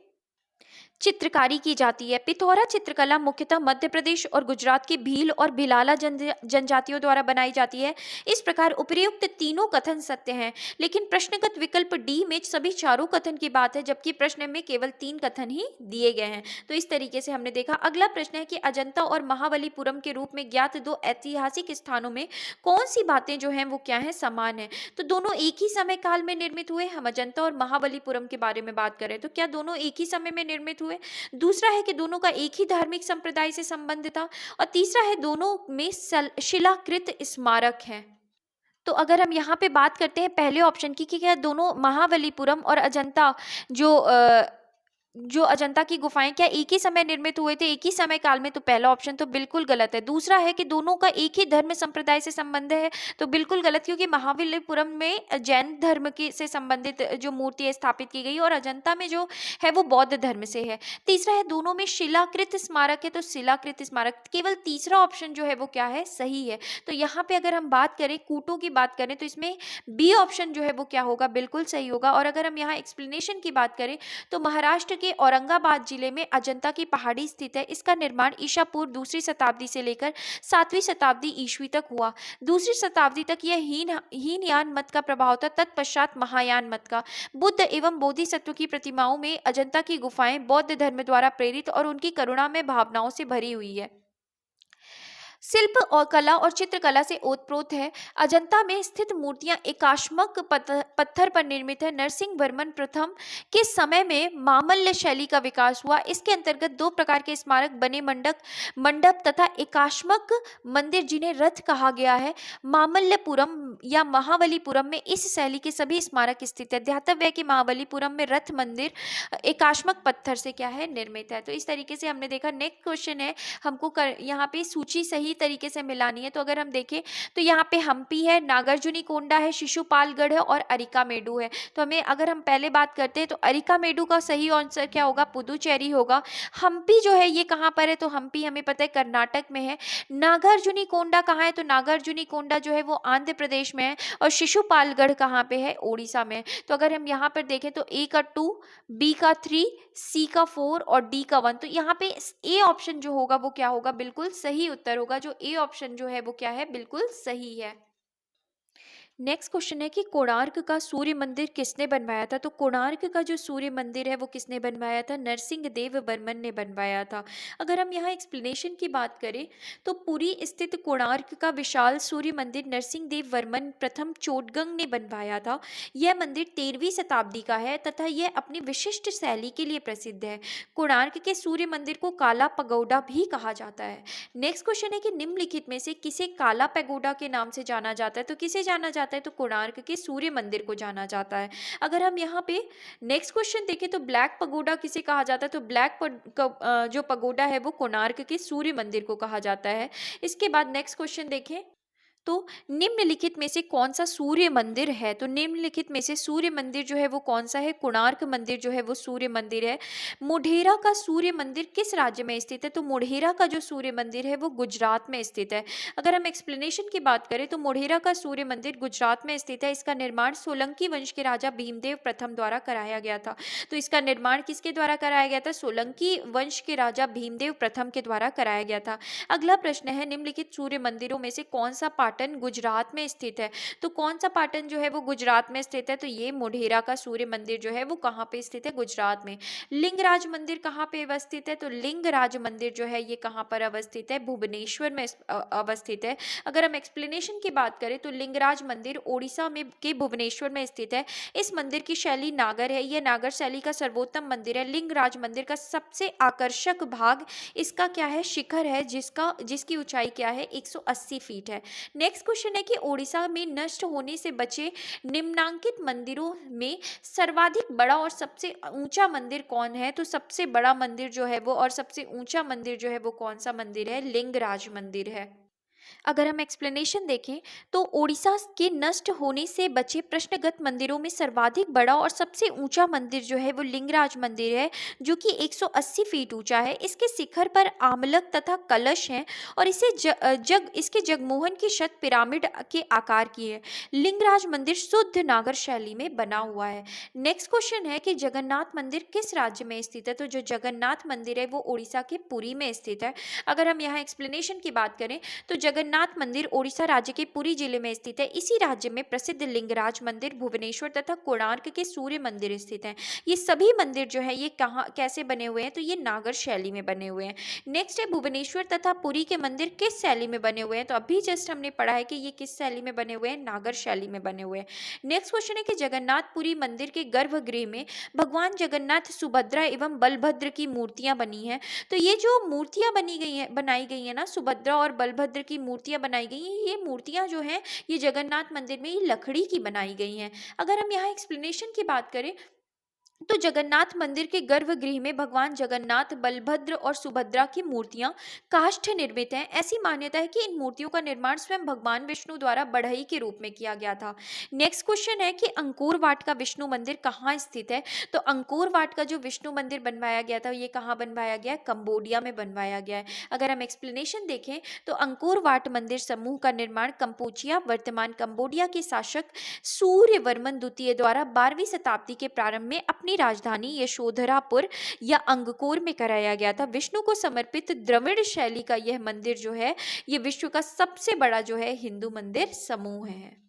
चित्रकारी की जाती है। पिथौरा चित्रकला मुख्यतः मध्य प्रदेश और गुजरात की भील और भिलाला जनजातियों द्वारा बनाई जाती है। इस प्रकार उपर्युक्त तीनों कथन सत्य हैं, लेकिन प्रश्नगत विकल्प डी में सभी चारों कथन की बात है, जबकि प्रश्न में केवल 3 कथन ही दिए गए हैं। तो इस तरीके से हमने देखा। अगला प्रश्न है कि अजंता और महाबलीपुरम के रूप में ज्ञात दो ऐतिहासिक स्थानों में कौन सी बातें जो हैं वो क्या है, समान है। तो दोनों एक ही समय काल में निर्मित हुए। हम अजंता और महाबलीपुरम के बारे में बात करें तो क्या दोनों एक ही समय में निर्मित हुए। दूसरा है कि दोनों का एक ही धार्मिक संप्रदाय से संबंध था। और तीसरा है दोनों में शिलाकृत स्मारक हैं। तो अगर हम यहाँ पे बात करते हैं पहले ऑप्शन की कि क्या दोनों महाबलीपुरम और अजंता जो अजंता की गुफाएं क्या एक ही समय निर्मित हुए थे, एक ही समय काल में, तो पहला ऑप्शन तो बिल्कुल गलत है। दूसरा है कि दोनों का एक ही धर्म संप्रदाय से संबंध है, तो बिल्कुल गलत, क्योंकि महाबलीपुरम में जैन धर्म की से संबंधित जो मूर्ति स्थापित की गई और अजंता में जो है वो बौद्ध धर्म से है। तीसरा है दोनों में शिलाकृत स्मारक है, तो शिलाकृत स्मारक, केवल तीसरा ऑप्शन जो है वो क्या है, सही है। तो यहाँ पे अगर हम बात करें, कूटों की बात करें, तो इसमें बी ऑप्शन जो है वो क्या होगा, बिल्कुल सही होगा। और अगर हम यहाँ एक्सप्लेनेशन की बात करें तो महाराष्ट्र के औरंगाबाद जिले में अजंता की पहाड़ी स्थित है। इसका निर्माण ईसा पूर्व 2वीं शताब्दी से लेकर 7वीं शताब्दी ईस्वी तक हुआ। 2वीं शताब्दी तक यह हीनयान मत का प्रभाव था, तत्पश्चात महायान मत का। बुद्ध एवं बोधिसत्व की प्रतिमाओं में अजंता की गुफाएं बौद्ध धर्म द्वारा प्रेरित और उनकी करुणा में भावनाओं से भरी हुई है। शिल्प और कला और चित्रकला से ओतप्रोत है। अजंता में स्थित मूर्तियां एकाश्मक पत्थर पर निर्मित है। नरसिंह वर्मन प्रथम के समय में मामल्य शैली का विकास हुआ। इसके अंतर्गत 2 प्रकार के स्मारक बने, मंडप तथा एकाश्मक मंदिर, जिन्हें रथ कहा गया है। मामल्यपुरम या महाबलीपुरम में इस शैली के सभी स्मारक स्थित है। ध्यातव्य है कि महाबलीपुरम में रथ मंदिर एकाश्मक पत्थर से क्या है, निर्मित है। तो इस तरीके से हमने देखा। नेक्स्ट क्वेश्चन है, हमको यहाँ पे सूची सही तरीके से मिलानी है। तो अगर हम देखें तो यहाँ पे हम्पी है, नागार्जुनी कोंडा है, शिशुपालगढ़ है और अरिकामेडु है। तो हमें अगर हम पहले बात करते हैं तो अरिकामेडु का सही आंसर क्या होगा, पुदुचेरी होगा। हम्पी जो है ये कहाँ पर है, तो हम्पी हमें पता है कर्नाटक में है। नागार्जुनी कोंडा कहाँ है, तो नागार्जुनी कोंडा जो है वो आंध्र प्रदेश में है। और शिशुपालगढ़ कहाँ पे है, ओडिशा में। तो अगर हम यहाँ पर देखें तो ए का 2, बी का 3, सी का 4 और डी का 1। तो यहाँ पे ए ऑप्शन जो होगा वो क्या होगा, बिल्कुल सही उत्तर होगा। जो ए ऑप्शन जो है वो क्या है, बिल्कुल सही है। नेक्स्ट क्वेश्चन है कि कोणार्क का सूर्य मंदिर किसने बनवाया था। तो कोणार्क का जो सूर्य मंदिर है वो किसने बनवाया था, नरसिंह देव बर्मन ने बनवाया था। अगर हम यहाँ एक्सप्लेनेशन की बात करें तो पुरी स्थित कोणार्क का विशाल सूर्य मंदिर नरसिंह देव वर्मन प्रथम चोटगंग ने बनवाया था। यह मंदिर 13वीं शताब्दी का है तथा यह अपनी विशिष्ट शैली के लिए प्रसिद्ध है। कोणार्क के सूर्य मंदिर को काला पगोडा भी कहा जाता है। नेक्स्ट क्वेश्चन है कि निम्नलिखित में से किसे काला पैगोडा के नाम से जाना जाता है। तो किसे जाना जाता है, तो कोणार्क के सूर्य मंदिर को जाना जाता है। अगर हम यहाँ पे नेक्स्ट क्वेश्चन देखें तो ब्लैक पगोडा किसे कहा जाता है, तो ब्लैक जो पगोडा है वो कोणार्क के सूर्य मंदिर को कहा जाता है। इसके बाद नेक्स्ट क्वेश्चन देखें तो निम्नलिखित में से कौन सा सूर्य मंदिर है? तो निम्नलिखित में से सूर्य मंदिर जो है वो कौन सा है? कोणार्क मंदिर जो है वो सूर्य मंदिर है। मोढेरा का सूर्य मंदिर किस राज्य में स्थित है? तो मोढेरा का जो सूर्य मंदिर है वो गुजरात में स्थित है। अगर हम एक्सप्लेनेशन की बात करें तो मोढेरा का सूर्य मंदिर गुजरात में स्थित है। इसका निर्माण सोलंकी वंश के राजा भीमदेव प्रथम द्वारा कराया गया था। तो इसका निर्माण किसके द्वारा कराया गया था? सोलंकी वंश के राजा भीमदेव प्रथम के द्वारा कराया गया था। अगला प्रश्न है, निम्नलिखित सूर्य मंदिरों में से कौन सा पाटन गुजरात में स्थित है? तो कौन सा पाटन जो है वो गुजरात में स्थित है? तो ये मोढेरा का सूर्य मंदिर जो है वो कहाँ पे स्थित है? गुजरात में। लिंगराज मंदिर कहाँ पे अवस्थित है? तो लिंगराज मंदिर जो है ये कहाँ पर अवस्थित है? भुवनेश्वर में अवस्थित है। अगर हम एक्सप्लेनेशन की बात करें तो लिंगराज मंदिर ओडिशा में के भुवनेश्वर में स्थित है। इस मंदिर की शैली नागर है। यह नागर शैली का सर्वोत्तम मंदिर है। लिंगराज मंदिर का सबसे आकर्षक भाग इसका क्या है? शिखर है, जिसकी ऊंचाई क्या है? 180 फीट है। नेक्स्ट क्वेश्चन है कि ओडिशा में नष्ट होने से बचे निम्नांकित मंदिरों में सर्वाधिक बड़ा और सबसे ऊंचा मंदिर कौन है? तो सबसे बड़ा मंदिर जो है वो और सबसे ऊंचा मंदिर जो है वो कौन सा मंदिर है? लिंगराज मंदिर है। अगर हम एक्सप्लेनेशन देखें तो ओडिशा के नष्ट होने से बचे प्रश्नगत मंदिरों में सर्वाधिक बड़ा और सबसे ऊंचा मंदिर जो है वो लिंगराज मंदिर है, जो कि 180 फीट ऊंचा है। इसके शिखर पर आमलक तथा कलश हैं और इसके जगमोहन की छत पिरामिड के आकार की है। लिंगराज मंदिर शुद्ध नागर शैली में बना हुआ है। नेक्स्ट क्वेश्चन है कि जगन्नाथ मंदिर किस राज्य में स्थित है? तो जो जगन्नाथ मंदिर है वो उड़ीसा के पुरी में स्थित है। अगर हम यहाँ एक्सप्लेनेशन की बात करें तो जगन्नाथ मंदिर ओडिशा राज्य के पुरी जिले में स्थित है। इसी राज्य में प्रसिद्ध लिंगराज मंदिर, भुवनेश्वर तथा कोणार्क के सूर्य मंदिर स्थित हैं। ये सभी मंदिर जो है ये कहाँ कैसे बने हुए हैं? तो ये नागर शैली में बने हुए हैं। नेक्स्ट है भुवनेश्वर तथा पुरी के मंदिर किस शैली में बने हुए हैं? तो अभी जस्ट हमने पढ़ा है कि ये किस शैली में बने हुए हैं? नागर शैली में बने हुए हैं। नेक्स्ट क्वेश्चन है कि जगन्नाथपुरी मंदिर के गर्भगृह में भगवान जगन्नाथ, सुभद्रा एवं बलभद्र की मूर्तियां बनी हैं। तो ये जो मूर्तियां बनाई गई है ना, सुभद्रा और बलभद्र की मूर्तियां बनाई गई हैं, ये मूर्तियां जो हैं ये जगन्नाथ मंदिर में ये लकड़ी की बनाई गई हैं। अगर हम यहाँ एक्सप्लेनेशन की बात करें तो जगन्नाथ मंदिर के गर्भगृह में भगवान जगन्नाथ, बलभद्र और सुभद्रा की मूर्तियां काष्ठ निर्मित हैं। ऐसी मान्यता है कि इन मूर्तियों का निर्माण स्वयं भगवान विष्णु द्वारा बढ़ई के रूप में किया गया था। नेक्स्ट क्वेश्चन है कि अंकोर वाट का विष्णु मंदिर कहाँ स्थित है? तो अंकोर वाट का जो विष्णु मंदिर बनवाया गया था ये कहाँ बनवाया गया है? कंबोडिया में बनवाया गया है। अगर हम एक्सप्लेनेशन देखें तो अंकोर वाट मंदिर समूह का निर्माण कंपोचिया, वर्तमान कंबोडिया के शासक सूर्यवर्मन द्वितीय द्वारा 12वीं शताब्दी के प्रारंभ में अपनी राजधानी यशोधरापुर या अंगकोर में कराया गया था। विष्णु को समर्पित द्रविड़ शैली का यह मंदिर जो है ये विश्व का सबसे बड़ा जो है हिंदू मंदिर समूह है।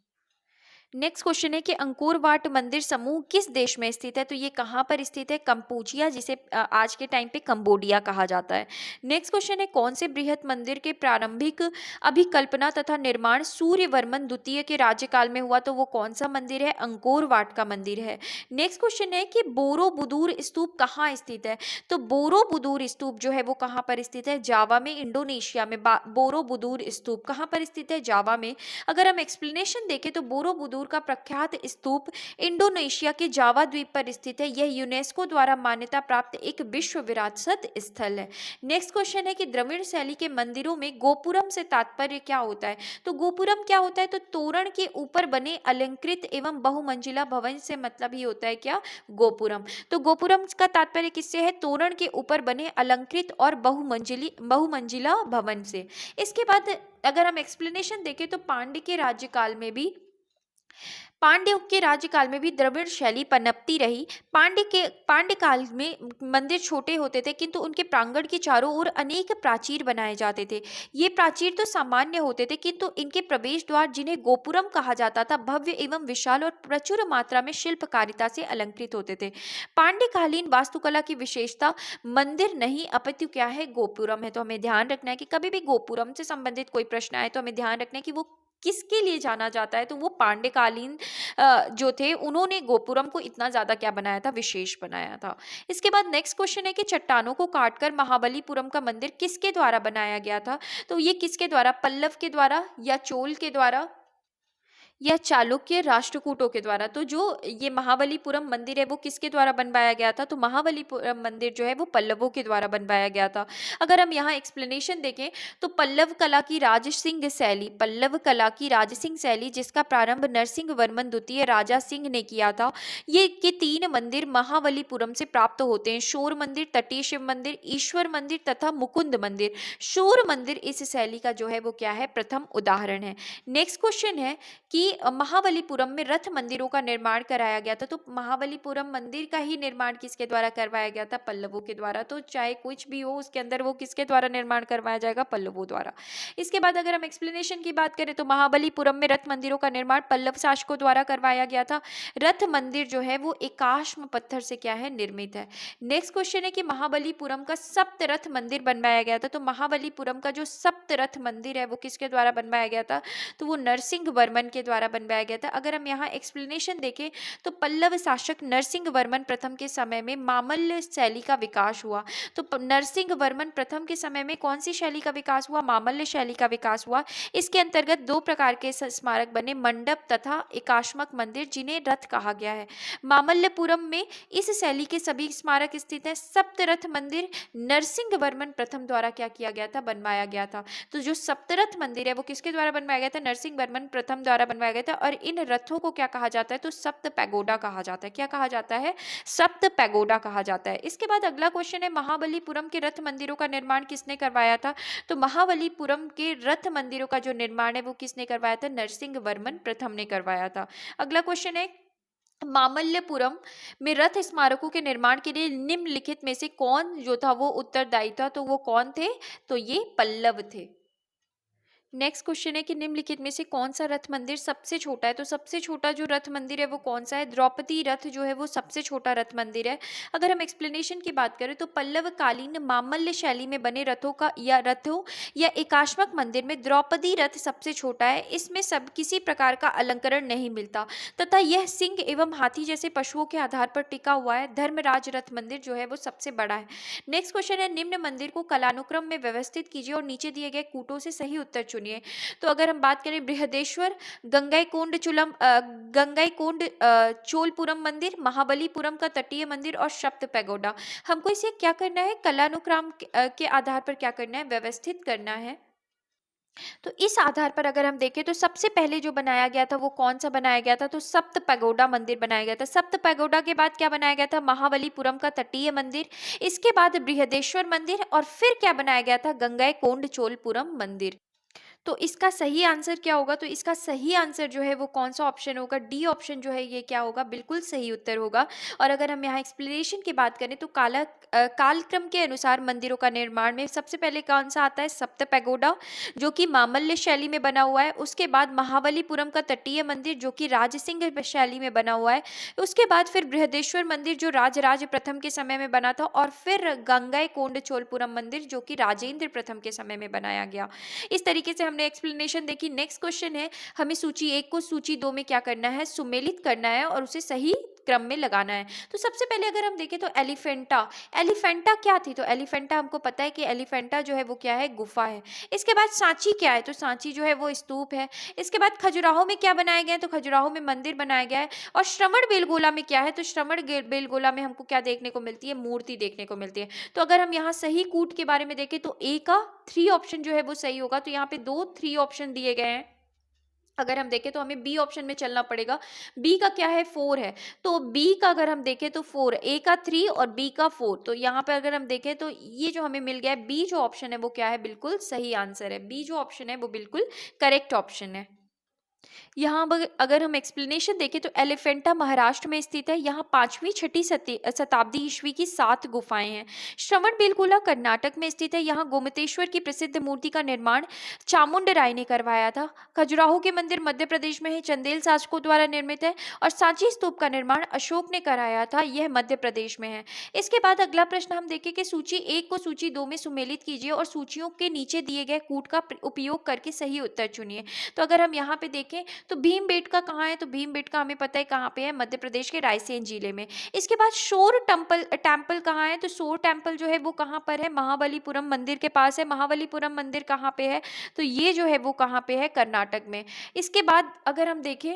नेक्स्ट क्वेश्चन है कि अंकोर वाट मंदिर समूह किस देश में स्थित है? तो ये कहाँ पर स्थित है? कंपूचिया, जिसे आज के टाइम पे कंबोडिया कहा जाता है। नेक्स्ट क्वेश्चन है कौन से बृहत मंदिर के प्रारंभिक अभिकल्पना तथा निर्माण सूर्यवर्मन द्वितीय के राज्यकाल में हुआ? तो वो कौन सा मंदिर है? अंकोर वाट का मंदिर है। नेक्स्ट क्वेश्चन है कि बोरोबुदूर स्तूप कहाँ स्थित है? तो बोरोबुदूर स्तूप जो है वो कहाँ पर स्थित है? जावा में, इंडोनेशिया में। बोरोबुदूर स्तूप कहाँ पर स्थित है? जावा में। अगर हम एक्सप्लेनेशन देखें तो बोरोबुदूर का प्रख्यात स्तूप इंडोनेशिया के जावा द्वीप पर स्थित है। यह यूनेस्को द्वारा मान्यता प्राप्त एक विश्व विरासत स्थल है। नेक्स्ट क्वेश्चन है कि द्रविड़ शैली के मंदिरों में गोपुरम से तात्पर्य क्या होता है? तो गोपुरम क्या होता है? तो तोरण के ऊपर बने अलंकृत एवं बहुमंजिला भवन से मतलब ही होता है क्या? गोपुरम। तो गोपुरम का तात्पर्य किससे है? तोरण के ऊपर बने अलंकृत और बहुमंजिला भवन से। इसके बाद अगर हम एक्सप्लेनेशन देखें तो पांड्यों के राज्यकाल में भी द्रविड़ शैली पनपती रही। पांड्य काल में मंदिर छोटे होते थे किंतु उनके प्रांगण के चारों ओर अनेक प्राचीर बनाए जाते थे। ये प्राचीर तो सामान्य होते थे किंतु इनके प्रवेश द्वार, जिन्हें गोपुरम कहा जाता था, भव्य एवं विशाल और प्रचुर मात्रा में शिल्पकारिता से अलंकृत होते थे। पांड्यकालीन वास्तुकला की विशेषता मंदिर नहीं अपितु क्या है? गोपुरम है। तो हमें ध्यान रखना है कि कभी भी गोपुरम से संबंधित कोई प्रश्न आए तो हमें ध्यान रखना है कि वो किसके लिए जाना जाता है। तो वो पांड्यकालीन जो थे उन्होंने गोपुरम को इतना ज्यादा क्या बनाया था? विशेष बनाया था। इसके बाद नेक्स्ट क्वेश्चन है कि चट्टानों को काटकर महाबलीपुरम का मंदिर किसके द्वारा बनाया गया था? तो ये किसके द्वारा? पल्लव के द्वारा या चोल के द्वारा या चालुक्य राष्ट्रकूटों के द्वारा। तो जो ये महाबलीपुरम मंदिर है वो किसके द्वारा बनवाया गया था? तो महाबलीपुरम मंदिर जो है वो पल्लवों के द्वारा बनवाया गया था। अगर हम यहाँ एक्सप्लेनेशन देखें तो पल्लव कला की राजसिंह शैली, पल्लव कला की राजसिंह शैली जिसका प्रारंभ नरसिंह वर्मन द्वितीय राजा सिंह ने किया था, ये 3 मंदिर महाबलीपुरम से प्राप्त होते हैं। शोर मंदिर, तटीय शिव मंदिर, ईश्वर मंदिर तथा मुकुंद मंदिर। शोर मंदिर इस शैली का जो है वो क्या है? प्रथम उदाहरण है। नेक्स्ट क्वेश्चन है कि महाबलीपुरम में रथ मंदिरों का निर्माण कराया गया था। तो महाबलीपुरम मंदिर का ही निर्माण किसके द्वारा करवाया गया था? पल्लवों के द्वारा। तो चाहे कुछ भी हो उसके अंदर वो किसके द्वारा निर्माण करवाया जाएगा? पल्लवों द्वारा। इसके बाद अगर हम एक्सप्लेनेशन की बात करें तो महाबलीपुरम में रथ मंदिरों का निर्माण पल्लव शासकों द्वारा करवाया गया था। रथ मंदिर जो है वो एकाश्म पत्थर से क्या है? निर्मित है। नेक्स्ट क्वेश्चन है कि महाबलीपुरम का सप्त रथ मंदिर बनवाया गया था। तो महाबलीपुरम का जो सप्त रथ मंदिर है वो किसके द्वारा बनवाया गया था? तो वो नरसिंह वर्मन के द्वारा बनवाया गया था। अगर हम यहाँ एक्सप्लेनेशन देखें तो पल्लव शासक नरसिंह वर्मन प्रथम के समय में मामल्य शैली का विकास हुआ। तो नरसिंह वर्मन प्रथम के समय में कौन सी शैली का विकास हुआ? मामल्य शैली का विकास हुआ। इसके अंतर्गत 2 प्रकार के स्मारक बने, मंडप तथा एकाश्मक मंदिर, जिन्हें रथ कहा गया है। मामल्यपुरम में इस शैली के सभी स्मारक स्थित हैं। सप्तरथ मंदिर नरसिंह वर्मन प्रथम द्वारा क्या किया गया था? बनवाया गया था। तो जो सप्तरथ मंदिर है वो किसके द्वारा बनवाया गया था? नरसिंह वर्मन प्रथम द्वारा बनवाया गया था। और इन रथों को क्या कहा जाता है? तो सप्त पैगोडा कहा जाता है। क्या कहा जाता है? सप्त पैगोडा कहा जाता है। इसके बाद अगला क्वेश्चन है, महाबलीपुरम के रथ मंदिरों का निर्माण किसने करवाया था? तो महाबलीपुरम के रथ मंदिरों का जो निर्माण है वो किसने करवाया था? नरसिंह वर्मन प्रथम ने करवाया था। अगला क्वेश्चन है, मामल्यपुरम में रथ स्मारकों के निर्माण के लिए निम्नलिखित में से कौन जो था वो उत्तरदायी था? तो वो कौन थे? तो ये पल्लव थे। नेक्स्ट क्वेश्चन है कि निम्नलिखित में से कौन सा रथ मंदिर सबसे छोटा है? तो सबसे छोटा जो रथ मंदिर है वो कौन सा है? द्रौपदी रथ जो है वो सबसे छोटा रथ मंदिर है। अगर हम एक्सप्लेनेशन की बात करें तो पल्लव कालीन मामल्य शैली में बने रथों या एकाश्मक मंदिर में द्रौपदी रथ सबसे छोटा है। इसमें सब किसी प्रकार का अलंकरण नहीं मिलता तथा यह सिंह एवं हाथी जैसे पशुओं के आधार पर टिका हुआ है। धर्मराज रथ मंदिर जो है वो सबसे बड़ा है। नेक्स्ट क्वेश्चन है, निम्न मंदिर को कालानुक्रम में व्यवस्थित कीजिए और नीचे दिए गए कूटों से सही उत्तर चुनिए। तो अगर हम बात करें बृहदेश्वर, गंगईकोंड चोलपुरम मंदिर, महाबलीपुरम का तटीय मंदिर और सप्त पैगोडा, हमको इसे क्या करना है? कलानुक्रम के आधार पर क्या करना है? व्यवस्थित करना है। तो इस आधार पर अगर हम देखें तो सबसे पहले जो बनाया गया था वो कौन सा बनाया गया था? तो सप्त पैगोडा मंदिर बनाया गया था। सप्त पैगोडा के बाद क्या बनाया गया था? महाबलीपुरम का तटीय मंदिर, इसके बाद बृहदेश्वर मंदिर और फिर क्या बनाया गया था? गंगईकोंड चोलपुरम मंदिर। तो इसका सही आंसर क्या होगा? तो इसका सही आंसर जो है वो कौन सा ऑप्शन होगा? डी ऑप्शन जो है ये क्या होगा? बिल्कुल सही उत्तर होगा। और अगर हम यहाँ एक्सप्लेनेशन की बात करें तो कालक्रम के अनुसार मंदिरों का निर्माण में सबसे पहले कौन सा आता है? सप्त पैगोडा जो कि मामल्य शैली में बना हुआ है। उसके बाद महाबलीपुरम का तटीय मंदिर जो कि राजसिंह शैली में बना हुआ है। उसके बाद फिर बृहदेश्वर मंदिर जो राजराज प्रथम के समय में बना था और फिर गंगईकोंड चोलपुरम मंदिर जो कि राजेंद्र प्रथम के समय में बनाया गया। इस तरीके से हमने एक्सप्लेनेशन देखी। नेक्स्ट क्वेश्चन है, हमें सूची 1 को सूची 2 में क्या करना है? सुमेलित करना है और उसे सही क्रम में लगाना है। तो सबसे पहले अगर हम देखें तो एलिफेंटा क्या थी? तो एलिफेंटा हमको पता है कि एलिफेंटा जो है वो क्या है? गुफा है। इसके बाद सांची क्या है? तो सांची जो है वो स्तूप है। इसके बाद खजुराहो में क्या बनाया गया है? तो खजुराहो में मंदिर बनाया गया है। और श्रवण बेलगोला में क्या है? तो श्रवण बेलगोला में हमको क्या देखने को मिलती है? मूर्ति देखने को मिलती है। तो अगर हम यहाँ सही कूट के बारे में देखें तो ए का 3 ऑप्शन जो है वो सही होगा। तो यहाँ पे 3 ऑप्शन दिए गए हैं। अगर हम देखें तो हमें बी ऑप्शन में चलना पड़ेगा। बी का क्या है? 4 है। तो बी का अगर हम देखें तो 4, ए का 3 और बी का 4। तो यहाँ पे अगर हम देखें तो ये जो हमें मिल गया है, बी जो ऑप्शन है वो क्या है? बिल्कुल सही आंसर है। बी जो ऑप्शन है वो बिल्कुल करेक्ट ऑप्शन है। यहाँ अगर हम एक्सप्लेनेशन देखें तो एलिफेंटा महाराष्ट्र में स्थित है। यहाँ 5वीं 6वीं शताब्दी ईस्वी की 7 गुफाएं हैं। श्रवण बेलगोला कर्नाटक में स्थित है। यहाँ गोमतेश्वर की प्रसिद्ध मूर्ति का निर्माण चामुंड राय ने करवाया था। खजुराहो के मंदिर मध्य प्रदेश में है, चंदेल शासकों द्वारा निर्मित है। और सांची स्तूप का निर्माण अशोक ने कराया था, यह मध्य प्रदेश में है। इसके बाद अगला प्रश्न हम देखें कि सूची 1 को सूची 2 में सुमेलित कीजिए और सूचियों के नीचे दिए गए कूट का उपयोग करके सही उत्तर चुनिए। तो अगर हम यहाँ पे देखें देखें तो भीमबेटका कहाँ है, तो भीमबेटका हमें पता है कहाँ पे है, मध्य प्रदेश के रायसेन जिले में। इसके बाद शोर टेम्पल कहाँ है, तो शोर टेम्पल जो है वो कहाँ पर है, महाबलीपुरम मंदिर के पास है। महाबलीपुरम मंदिर कहाँ पे है, तो ये जो है वो कहाँ पे है, कर्नाटक में। इसके बाद अगर हम देखें,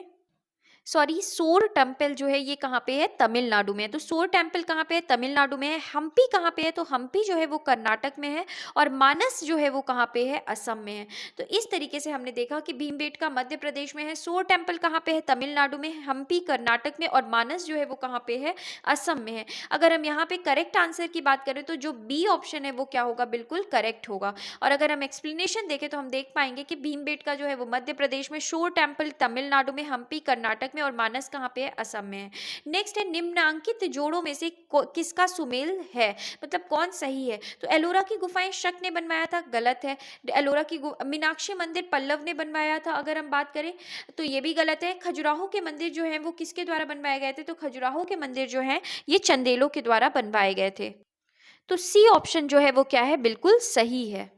सोर टेम्पल जो है ये कहाँ पे है, तमिलनाडु में है। तो सोर टेम्पल कहाँ पे है, तमिलनाडु में है। हम्पी कहाँ पे है, तो हम्पी जो है वो कर्नाटक में है। और मानस जो है वो कहाँ पे है, असम में है। तो इस तरीके से हमने देखा कि भीमबेटका मध्य प्रदेश में है, सोर टेम्पल कहाँ पे है, तमिलनाडु में, हम्पी कर्नाटक में, और मानस जो है वो कहाँ पे है, असम में है। अगर हम यहाँ पे करेक्ट आंसर की बात करें तो जो बी ऑप्शन है वो क्या होगा, बिल्कुल करेक्ट होगा। और अगर हम एक्सप्लेनेशन देखें तो हम देख पाएंगे कि भीमबेटका जो है वो मध्य प्रदेश में, शोर टेम्पल तमिलनाडु में, हम्पी कर्नाटक में, और मानस कहाँ पे है, असम में है। नेक्स्ट है, निम्नांकित जोड़ों में से किसका सुमेल है, मतलब कौन सही है। तो एलोरा की गुफाएं शक ने बनवाया था, गलत है। एलोरा की मीनाक्षी मंदिर पल्लव ने बनवाया था अगर हम बात करें, तो ये भी गलत है। खजुराहो के मंदिर जो है वो किसके द्वारा बनवाए गए थे, तो खजुराहो के मंदिर जो है ये चंदेलों के द्वारा बनवाए गए थे। तो सी ऑप्शन जो है वो क्या है, बिल्कुल सही है।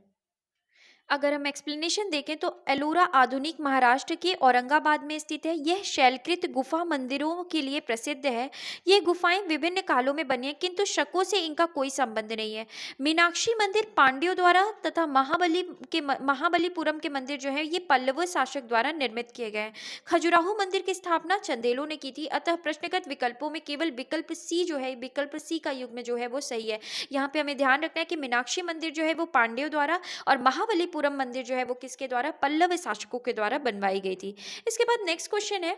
अगर हम एक्सप्लेनेशन देखें तो एलोरा आधुनिक महाराष्ट्र के औरंगाबाद में स्थित है। यह शैलकृत गुफा मंदिरों के लिए प्रसिद्ध है। ये गुफाएं विभिन्न कालों में बनी हैं, किंतु शकों से इनका कोई संबंध नहीं है। मीनाक्षी मंदिर पांड्यों द्वारा तथा महाबलीपुरम के मंदिर जो है ये पल्लव शासक द्वारा निर्मित किए गए हैं। खजुराहो मंदिर की स्थापना चंदेलों ने की थी। अतः प्रश्नगत विकल्पों में केवल विकल्प सी जो है, विकल्प सी का युग्म जो है वो सही है। यहाँ पे हमें ध्यान रखना है कि मीनाक्षी मंदिर जो है वो पांड्यों द्वारा, और महाबलीपुरम मंदिर जो है वो किसके द्वारा, पल्लव शासकों के द्वारा बनवाई गई थी। इसके बाद नेक्स्ट क्वेश्चन है,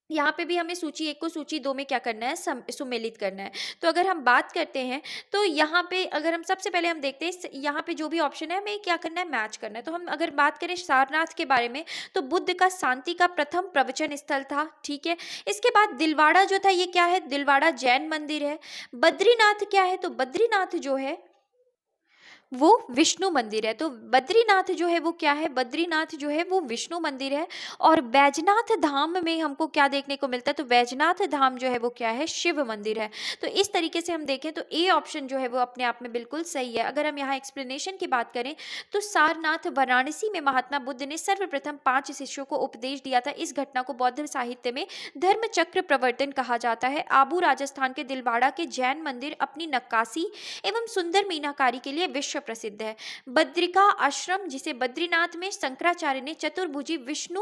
यहाँ पे भी हमें सूची 1 को सूची 2 में क्या करना है, सुमेलित करना है। तो अगर हम बात करते हैं तो यहाँ पे अगर हम सबसे पहले हम देखते हैं यहाँ पे जो भी ऑप्शन है हमें क्या करना है, मैच करना है। तो हम अगर बात करें सारनाथ के बारे में, तो बुद्ध का शांति का प्रथम प्रवचन स्थल था, ठीक है। इसके बाद दिलवाड़ा जो था ये क्या है, दिलवाड़ा जैन मंदिर है। बद्रीनाथ क्या है, तो बद्रीनाथ जो है वो विष्णु मंदिर है। तो बद्रीनाथ जो है वो क्या है, बद्रीनाथ जो है वो विष्णु मंदिर है। और बैजनाथ धाम में हमको क्या देखने को मिलता है, तो बैजनाथ धाम जो है वो क्या है, शिव मंदिर है। तो इस तरीके से हम देखें तो ए ऑप्शन जो है वो अपने आप में बिल्कुल सही है। अगर हम यहाँ एक्सप्लेनेशन की बात करें तो सारनाथ वाराणसी में महात्मा बुद्ध ने सर्वप्रथम 5 शिष्यों को उपदेश दिया था। इस घटना को बौद्ध साहित्य में धर्म चक्र प्रवर्तन कहा जाता है। आबू राजस्थान के दिलवाड़ा के जैन मंदिर अपनी नक्काशी एवं सुंदर मीनाकारी के लिए विश्व प्रसिद्ध है। बद्रिका आश्रम, जिसे बद्रीनाथ में शंकराचार्य ने चतुर्भुजी विष्णु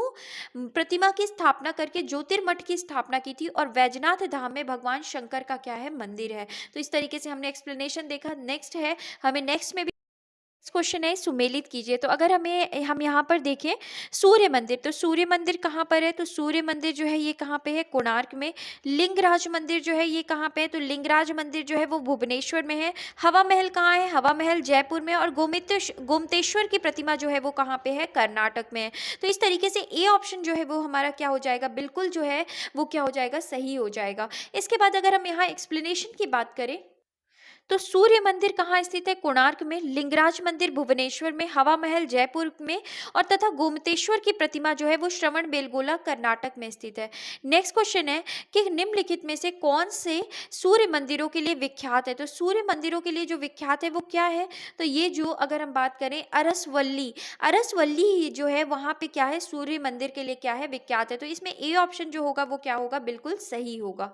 प्रतिमा की स्थापना करके ज्योतिर्मठ की स्थापना की थी। और वैजनाथ धाम में भगवान शंकर का क्या है, मंदिर है। तो इस तरीके से हमने एक्सप्लेनेशन देखा। नेक्स्ट है, हमें नेक्स्ट में भी क्वेश्चन है, सुमेलित कीजिए। तो अगर हम यहाँ पर देखें सूर्य मंदिर, तो सूर्य मंदिर कहाँ पर है, तो सूर्य मंदिर जो है ये कहाँ पे है, कोणार्क में। लिंगराज मंदिर जो है ये कहाँ पे है, तो लिंगराज मंदिर जो है वो भुवनेश्वर में है। हवा महल कहाँ है, हवा महल जयपुर में। और गोमतेश्वर की प्रतिमा जो है वो कहाँ पे है, कर्नाटक में है। तो इस तरीके से ए ऑप्शन जो है वो हमारा क्या हो जाएगा, बिल्कुल जो है वो क्या हो जाएगा, सही हो जाएगा। इसके बाद अगर हम यहाँ एक्सप्लेनेशन की बात करें तो सूर्य मंदिर कहाँ स्थित है, कोणार्क में। लिंगराज मंदिर भुवनेश्वर में, हवा महल जयपुर में, और तथा गोमतेश्वर की प्रतिमा जो है वो श्रवण बेलगोला कर्नाटक में स्थित है। नेक्स्ट क्वेश्चन है कि निम्नलिखित में से कौन से सूर्य मंदिरों के लिए विख्यात है। तो सूर्य मंदिरों के लिए जो विख्यात है वो क्या है, तो ये जो अगर हम बात करें अरसवल्ली, अरसवल्ली जो है वहाँ पे क्या है, सूर्य मंदिर के लिए क्या है, विख्यात है। तो इसमें ए ऑप्शन जो होगा वो क्या होगा, बिल्कुल सही होगा।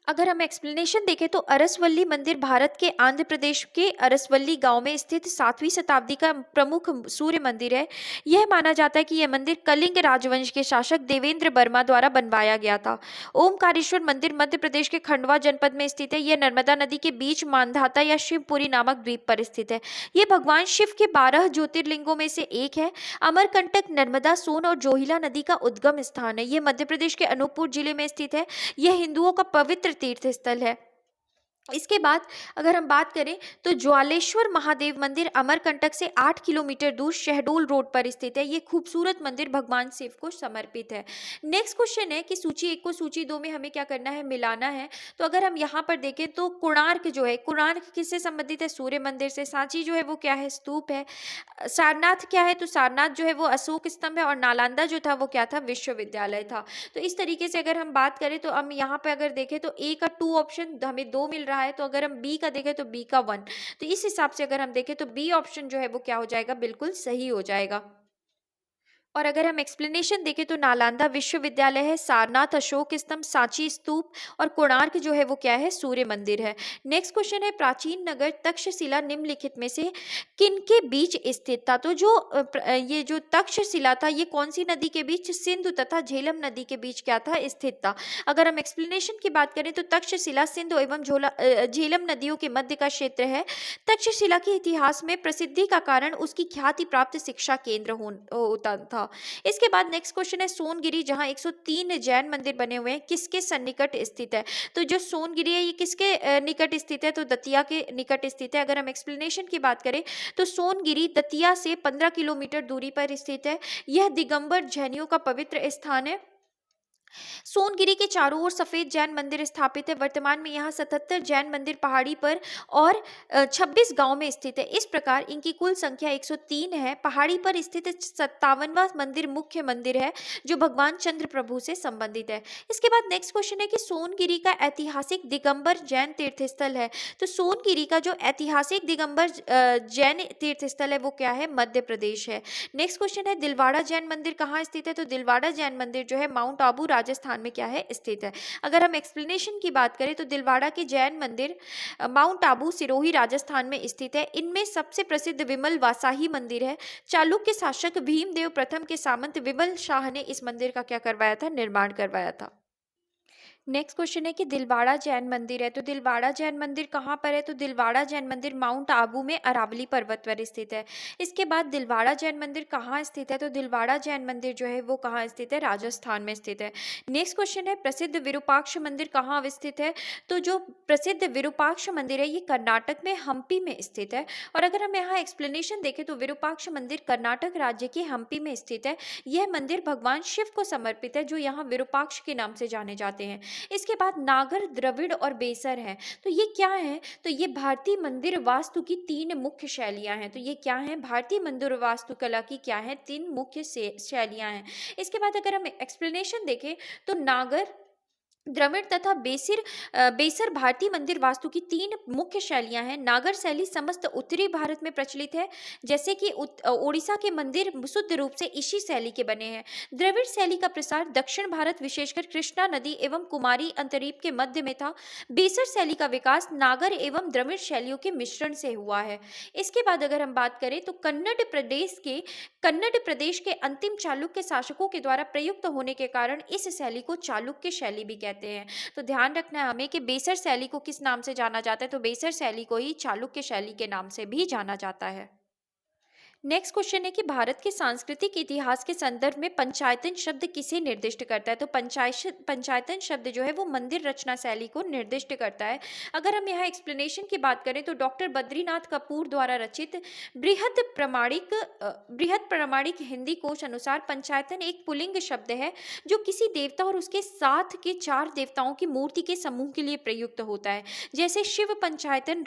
अगर हम एक्सप्लेनेशन देखें तो अरसवल्ली मंदिर भारत के आंध्र प्रदेश के अरसवल्ली गांव में स्थित 7वीं शताब्दी का प्रमुख सूर्य मंदिर है। यह माना जाता है कि यह मंदिर कलिंग राजवंश के शासक देवेंद्र वर्मा द्वारा बनवाया गया था। ओमकारेश्वर मंदिर मध्य प्रदेश के खंडवा जनपद में स्थित है। यह नर्मदा नदी के बीच मानधाता या शिवपुरी नामक द्वीप पर स्थित है। यह भगवान शिव के 12 ज्योतिर्लिंगों में से एक है। अमरकंटक, नर्मदा, सोन और जोहिला नदी का उद्गम स्थान है। यह मध्य प्रदेश के अनूपपुर जिले में स्थित है। यह हिंदुओं का पवित्र तीर्थ स्थल है। इसके बाद अगर हम बात करें तो ज्वालेश्वर महादेव मंदिर अमरकंटक से 8 किलोमीटर दूर शहडोल रोड पर स्थित है। ये खूबसूरत मंदिर भगवान शिव को समर्पित है। नेक्स्ट क्वेश्चन है कि सूची 1 को सूची 2 में हमें क्या करना है, मिलाना है। तो अगर हम यहाँ पर देखें तो कोणार्क जो है, कोणार्क किससे संबंधित है, सूर्य मंदिर से। सांची जो है वो क्या है, स्तूप है। सारनाथ क्या है, तो सारनाथ जो है वो अशोक स्तंभ है। और नालंदा जो था वो क्या था, विश्वविद्यालय था। तो इस तरीके से अगर हम बात करें तो हम यहाँ पे अगर देखें तो ए का 2 ऑप्शन हमें 2 मिल रहा है। तो अगर हम बी का देखें तो बी का 1। तो इस हिसाब से अगर हम देखें तो बी ऑप्शन जो है वो क्या हो जाएगा, बिल्कुल सही हो जाएगा। और अगर हम एक्सप्लेनेशन देखें तो नालंदा विश्वविद्यालय है, सारनाथ अशोक स्तंभ, सांची स्तूप और कोणार्क जो है वो क्या है, सूर्य मंदिर है। नेक्स्ट क्वेश्चन है, प्राचीन नगर तक्षशिला निम्नलिखित में से किनके बीच स्थित था? तो जो ये जो तक्षशिला था ये कौन सी नदी के बीच, सिंधु तथा झेलम नदी के बीच क्या था, स्थित था। अगर हम एक्सप्लेनेशन की बात करें तो तक्षशिला सिंधु एवं झेलम नदियों के मध्य का क्षेत्र है। तक्षशिला के इतिहास में प्रसिद्धि का कारण उसकी ख्याति प्राप्त शिक्षा केंद्र होता था। इसके बाद नेक्स्ट क्वेश्चन है, सोनगिरी जहां 103 जैन मंदिर बने हुए हैं किसके सन्निकट स्थित है? तो जो सोनगिरी है ये किसके निकट स्थित है? तो दतिया के निकट स्थित है। अगर हम एक्सप्लेनेशन की बात करें तो सोनगिरी दतिया से 15 किलोमीटर दूरी पर स्थित है। यह दिगंबर जैनियों का पवित्र स्थान है। सोनगिरी के चारों ओर सफेद जैन मंदिर स्थापित है। वर्तमान में यहाँ 77 जैन मंदिर पहाड़ी पर और 26 गांव में स्थित है। इस प्रकार इनकी कुल संख्या 103 है। पहाड़ी पर स्थित 57वां मंदिर मुख्य मंदिर है जो भगवान चंद्र प्रभु से संबंधित है। इसके बाद नेक्स्ट क्वेश्चन है कि सोनगिरी का ऐतिहासिक दिगंबर जैन तीर्थस्थल है। तो सोनगिरी का जो ऐतिहासिक दिगंबर जैन तीर्थस्थल है वो क्या है, मध्य प्रदेश है। नेक्स्ट क्वेश्चन है, दिलवाड़ा जैन मंदिर कहाँ स्थित है? तो दिलवाड़ा जैन मंदिर जो है माउंट आबू राजस्थान में क्या है, स्थित है। अगर हम एक्सप्लेनेशन की बात करें तो दिलवाड़ा के जैन मंदिर माउंट आबू सिरोही राजस्थान में स्थित है। इनमें सबसे प्रसिद्ध विमल वासाही मंदिर है। चालुक्य शासक भीमदेव प्रथम के सामंत विमल शाह ने इस मंदिर का क्या करवाया था, निर्माण करवाया था। नेक्स्ट क्वेश्चन है कि दिलवाड़ा जैन मंदिर है। तो दिलवाड़ा जैन मंदिर कहाँ पर है? तो दिलवाड़ा जैन मंदिर माउंट आबू में अरावली पर्वत पर स्थित है। इसके बाद दिलवाड़ा जैन मंदिर कहाँ स्थित है? तो दिलवाड़ा जैन मंदिर जो है वो कहाँ स्थित है, राजस्थान में स्थित है। नेक्स्ट क्वेश्चन है, प्रसिद्ध विरूपाक्ष मंदिर कहाँ अवस्थित है? तो जो प्रसिद्ध विरूपाक्ष मंदिर है ये कर्नाटक में हम्पी में स्थित है। और अगर हम यहाँ एक्सप्लेनेशन देखें तो विरूपाक्ष मंदिर कर्नाटक राज्य के हम्पी में स्थित है। यह मंदिर भगवान शिव को समर्पित है जो यहाँ विरूपाक्ष के नाम से जाने जाते हैं। इसके बाद नागर, द्रविड़ और बेसर हैं। तो ये क्या है? तो ये भारतीय मंदिर वास्तु की 3 मुख्य शैलियां हैं। तो ये क्या है? भारतीय मंदिर वास्तुकला की क्या है, 3 मुख्य शैलियां हैं। इसके बाद अगर हम एक्सप्लेनेशन देखें तो नागर, द्रविड़ तथा बेसर भारतीय मंदिर वास्तु की 3 मुख्य शैलियां हैं। नागर शैली समस्त उत्तरी भारत में प्रचलित है, जैसे कि ओडिशा के मंदिर शुद्ध रूप से इसी शैली के बने हैं। द्रविड़ शैली का प्रसार दक्षिण भारत विशेषकर कृष्णा नदी एवं कुमारी अंतरीप के मध्य में था। बेसर शैली का विकास नागर एवं द्रविड़ शैलियों के मिश्रण से हुआ है। इसके बाद अगर हम बात करें तो कन्नड़ प्रदेश के अंतिम चालुक्य शासकों के द्वारा प्रयुक्त होने के कारण इस शैली को चालुक्य शैली भी कहते हैं। तो ध्यान रखना है हमें कि बेसर शैली को किस नाम से जाना जाता है? तो बेसर शैली को ही चालुक्य शैली के नाम से भी जाना जाता है। नेक्स्ट क्वेश्चन है कि भारत के सांस्कृतिक इतिहास के संदर्भ में पंचायतन शब्द किसे निर्दिष्ट करता है? तो पंचायतन शब्द जो है वो मंदिर रचना शैली को निर्दिष्ट करता है। अगर हम यहाँ एक्सप्लेनेशन की बात करें तो डॉक्टर बद्रीनाथ कपूर द्वारा रचित बृहद प्रामाणिक हिंदी कोश अनुसार पंचायतन एक पुल्लिंग शब्द है जो किसी देवता और उसके साथ के 4 देवताओं की मूर्ति के समूह के लिए प्रयुक्त होता है, जैसे शिव पंचायतन,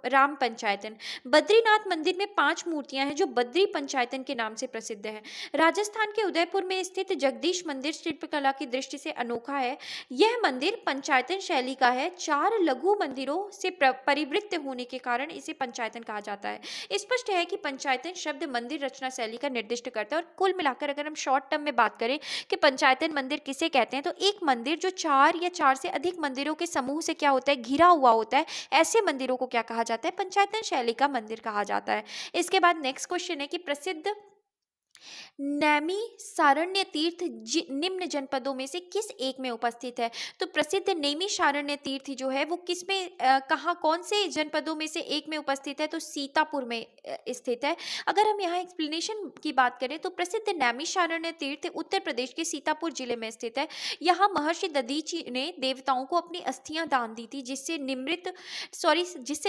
राम पंचायतन। बद्रीनाथ मंदिर में 5 मूर्तियां हैं जो बद्री पंचायतन के नाम से प्रसिद्ध है। राजस्थान के उदयपुर में स्थित जगदीश मंदिर शिल्पकला की दृष्टि से अनोखा है। यह मंदिर पंचायतन शैली का है। 4 लघु मंदिरों से परिवृत्त होने के कारण इसे पंचायतन कहा जाता है। स्पष्ट है कि पंचायतन शब्द मंदिर रचना शैली का निर्दिष्ट करता है। और कुल मिलाकर अगर हम शॉर्ट टर्म में बात करें कि पंचायतन मंदिर किसे कहते हैं, तो एक मंदिर जो 4 या 4 से अधिक मंदिरों के समूह से क्या होता है, घिरा हुआ होता है, ऐसे मंदिरों को क्या कहा जाता है, पंचायतन शैली का मंदिर कहा जाता है। इसके बाद नेक्स्ट क्वेश्चन है कि प्रसिद्ध नैमी सारण्य तीर्थ निम्न जनपदों में से किस एक में उपस्थित है? तो प्रसिद्ध नेमी सारण्य तीर्थ जो है वो किस में कहाँ, कौन से जनपदों में से एक में उपस्थित है? तो सीतापुर में स्थित है। अगर हम यहाँ एक्सप्लेनेशन की बात करें तो प्रसिद्ध नैमी सारण्य तीर्थ उत्तर प्रदेश के सीतापुर जिले में स्थित है। यहाँ महर्षि दधीची ने देवताओं को अपनी अस्थियां दान दी थी, जिससे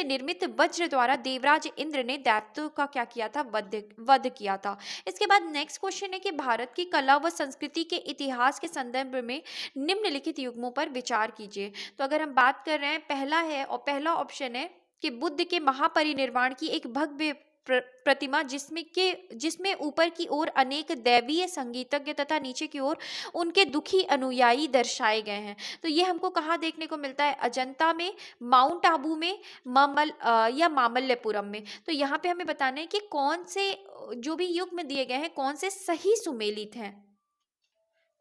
निर्मित वज्र द्वारा देवराज इंद्र ने दैत्यों का क्या किया था, वध किया था। इसके बाद नेक्स्ट क्वेश्चन है कि भारत की कला व संस्कृति के इतिहास के संदर्भ में निम्नलिखित युग्मों पर विचार कीजिए। तो अगर हम बात कर रहे हैं, पहला ऑप्शन है कि बुद्ध के महापरिनिर्वाण की एक भव्य प्रतिमा जिसमें ऊपर की ओर अनेक दैवीय संगीतज्ञ तथा नीचे की ओर उनके दुखी अनुयायी दर्शाए गए हैं। तो ये हमको कहाँ देखने को मिलता है? अजंता में, माउंट आबू में, या मामल्लपुरम में। तो यहाँ पे हमें बताना है कि कौन से जो भी युग में दिए गए हैं कौन से सही सुमेलित हैं।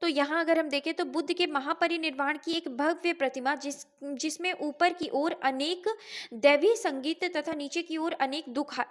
तो यहाँ अगर हम देखें तो बुद्ध के महापरिनिर्वाण की एक भव्य प्रतिमा जिसमें ऊपर की ओर अनेक दैवीय संगीत तथा नीचे की ओर अनेक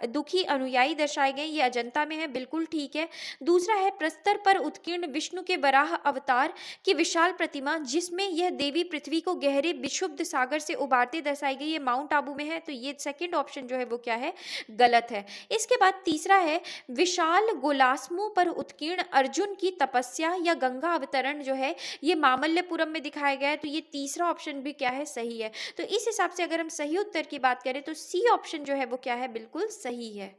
दुखी अनुयायी दर्शाए गए, ये अजंता में है, बिल्कुल ठीक है। दूसरा है प्रस्तर पर उत्कीर्ण विष्णु के वराह अवतार की विशाल प्रतिमा जिसमें यह देवी पृथ्वी को गहरे विशुद्ध सागर से उबारते दर्शाई गई, ये माउंट आबू में है। तो ये सेकेंड ऑप्शन जो है वो क्या है? गलत है। इसके बाद तीसरा है विशाल गोलास्मों पर उत्कीर्ण अर्जुन की तपस्या या गंगा अवतरण जो है ये मामल्लपुरम में दिखाया गया है। तो ये तीसरा ऑप्शन भी क्या है? सही है। तो इस हिसाब से अगर हम सही उत्तर की बात करें तो सी ऑप्शन जो है वो क्या है? बिल्कुल सही है।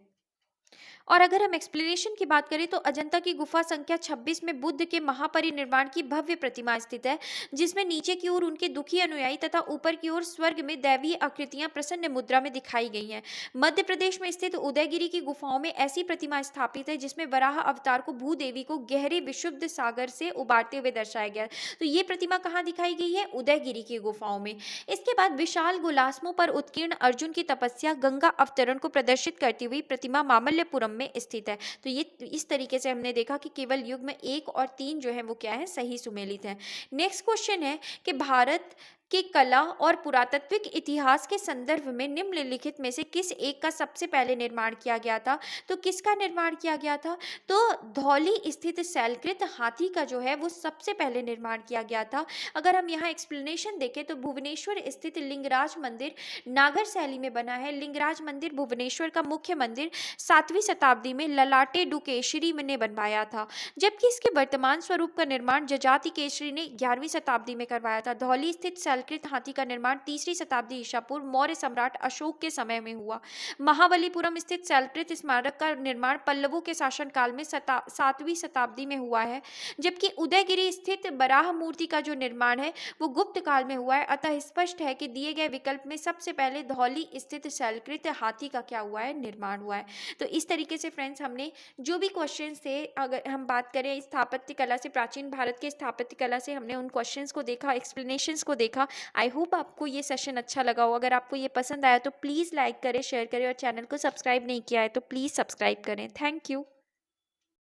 और अगर हम एक्सप्लेनेशन की बात करें तो अजंता की गुफा संख्या 26 में बुद्ध के महापरिनिर्वाण की भव्य प्रतिमा स्थित है जिसमें नीचे की ओर उनके दुखी अनुयायी तथा ऊपर की ओर स्वर्ग में दैवीय आकृतियां प्रसन्न मुद्रा में दिखाई गई हैं। मध्य प्रदेश में स्थित उदयगिरी की गुफाओं में ऐसी प्रतिमा स्थापित है जिसमें वराह अवतार को भूदेवी को गहरे विशुद्ध सागर से उबारते हुए दर्शाया गया। तो ये प्रतिमा कहाँ दिखाई गई है? उदयगिरी की गुफाओं में। इसके बाद विशाल गुलास्मों पर उत्कीर्ण अर्जुन की तपस्या गंगा अवतरण को प्रदर्शित करती हुई प्रतिमा मामल्लपुरम में स्थित है। तो ये इस तरीके से हमने देखा कि केवल युग्म 1 और 3 जो है वो क्या है? सही सुमेलित है। नेक्स्ट क्वेश्चन है कि भारत के कला और पुरातात्विक इतिहास के संदर्भ में निम्नलिखित में से किस एक का सबसे पहले निर्माण किया गया था? तो किसका निर्माण किया गया था? तो धौली स्थित शैलकृत हाथी का जो है वो सबसे पहले निर्माण किया गया था। अगर हम यहाँ एक्सप्लेनेशन देखें तो भुवनेश्वर स्थित लिंगराज मंदिर नागर शैली में बना है। लिंगराज मंदिर भुवनेश्वर का मुख्य मंदिर 7वीं शताब्दी में ललाटे डुकेशरी ने बनवाया था, जबकि इसके वर्तमान स्वरूप का निर्माण जजाति केसरी ने 11वीं शताब्दी में करवाया था। धौली स्थित शैलकृत हाथी का निर्माण 3री शताब्दी ईसा पूर्व मौर्य सम्राट अशोक के समय में हुआ। महाबलीपुरम स्थित शैलकृत स्मारक का निर्माण पल्लवों के शासनकाल में 7वीं शताब्दी में हुआ है, जबकि उदयगिरी स्थित बराह मूर्ति का जो निर्माण है वो गुप्त काल में हुआ है। अतः स्पष्ट है कि दिए गए विकल्प में सबसे पहले धौली स्थित शैलकृत हाथी का क्या हुआ है? निर्माण हुआ है। तो इस तरीके से फ्रेंड्स हमने जो भी क्वेश्चंस थे, अगर हम बात करें स्थापत्य कला से, प्राचीन भारत के स्थापत्य कला से, हमने उन क्वेश्चंस को देखा, एक्सप्लेनेशंस को देखा। आई होप आपको ये सेशन अच्छा लगा हो। अगर आपको ये पसंद आया तो प्लीज़ लाइक करें, शेयर करें और चैनल को सब्सक्राइब नहीं किया है तो प्लीज़ सब्सक्राइब करें। Thank you.